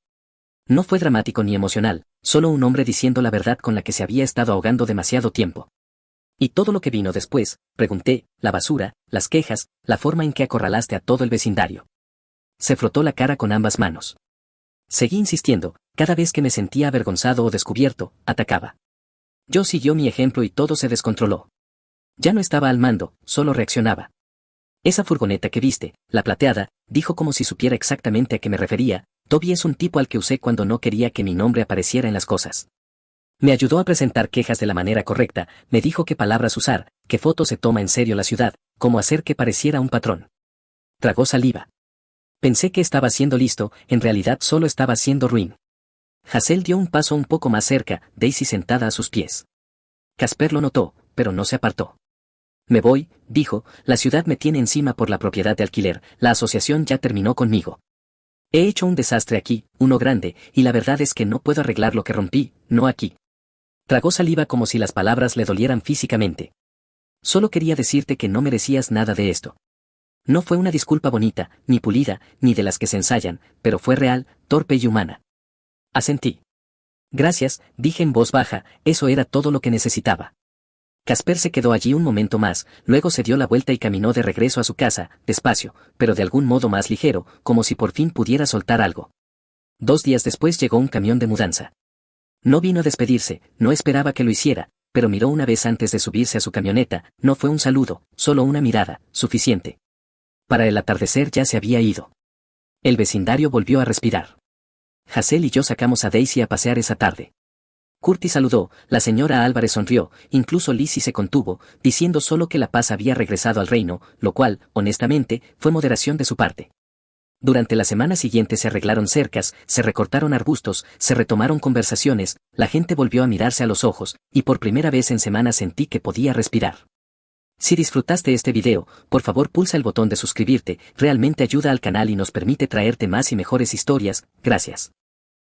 No fue dramático ni emocional, solo un hombre diciendo la verdad con la que se había estado ahogando demasiado tiempo. ¿Y todo lo que vino después?, pregunté, la basura, las quejas, la forma en que acorralaste a todo el vecindario. Se frotó la cara con ambas manos. Seguí insistiendo, cada vez que me sentía avergonzado o descubierto, atacaba. Yo siguió mi ejemplo y todo se descontroló. Ya no estaba al mando, solo reaccionaba. Esa furgoneta que viste, la plateada, dijo como si supiera exactamente a qué me refería, Toby es un tipo al que usé cuando no quería que mi nombre apareciera en las cosas. Me ayudó a presentar quejas de la manera correcta, me dijo qué palabras usar, qué foto se toma en serio la ciudad, cómo hacer que pareciera un patrón. Tragó saliva. Pensé que estaba siendo listo, en realidad solo estaba siendo ruin. Hazel dio un paso un poco más cerca, Daisy sentada a sus pies. Casper lo notó, pero no se apartó. Me voy, dijo, la ciudad me tiene encima por la propiedad de alquiler, la asociación ya terminó conmigo. He hecho un desastre aquí, uno grande, y la verdad es que no puedo arreglar lo que rompí, no aquí. Tragó saliva como si las palabras le dolieran físicamente. Solo quería decirte que no merecías nada de esto. No fue una disculpa bonita, ni pulida, ni de las que se ensayan, pero fue real, torpe y humana. Asentí. Gracias, dije en voz baja, eso era todo lo que necesitaba. Casper se quedó allí un momento más, luego se dio la vuelta y caminó de regreso a su casa, despacio, pero de algún modo más ligero, como si por fin pudiera soltar algo. 2 días después llegó un camión de mudanza. No vino a despedirse, no esperaba que lo hiciera, pero miró una vez antes de subirse a su camioneta, no fue un saludo, solo una mirada, suficiente. Para el atardecer ya se había ido. El vecindario volvió a respirar. Hazel y yo sacamos a Daisy a pasear esa tarde. Curtis saludó, la señora Álvarez sonrió, incluso Lizzie se contuvo, diciendo solo que la paz había regresado al reino, lo cual, honestamente, fue moderación de su parte. Durante la semana siguiente se arreglaron cercas, se recortaron arbustos, se retomaron conversaciones, la gente volvió a mirarse a los ojos, y por primera vez en semanas sentí que podía respirar. Si disfrutaste este video, por favor pulsa el botón de suscribirte, realmente ayuda al canal y nos permite traerte más y mejores historias, gracias.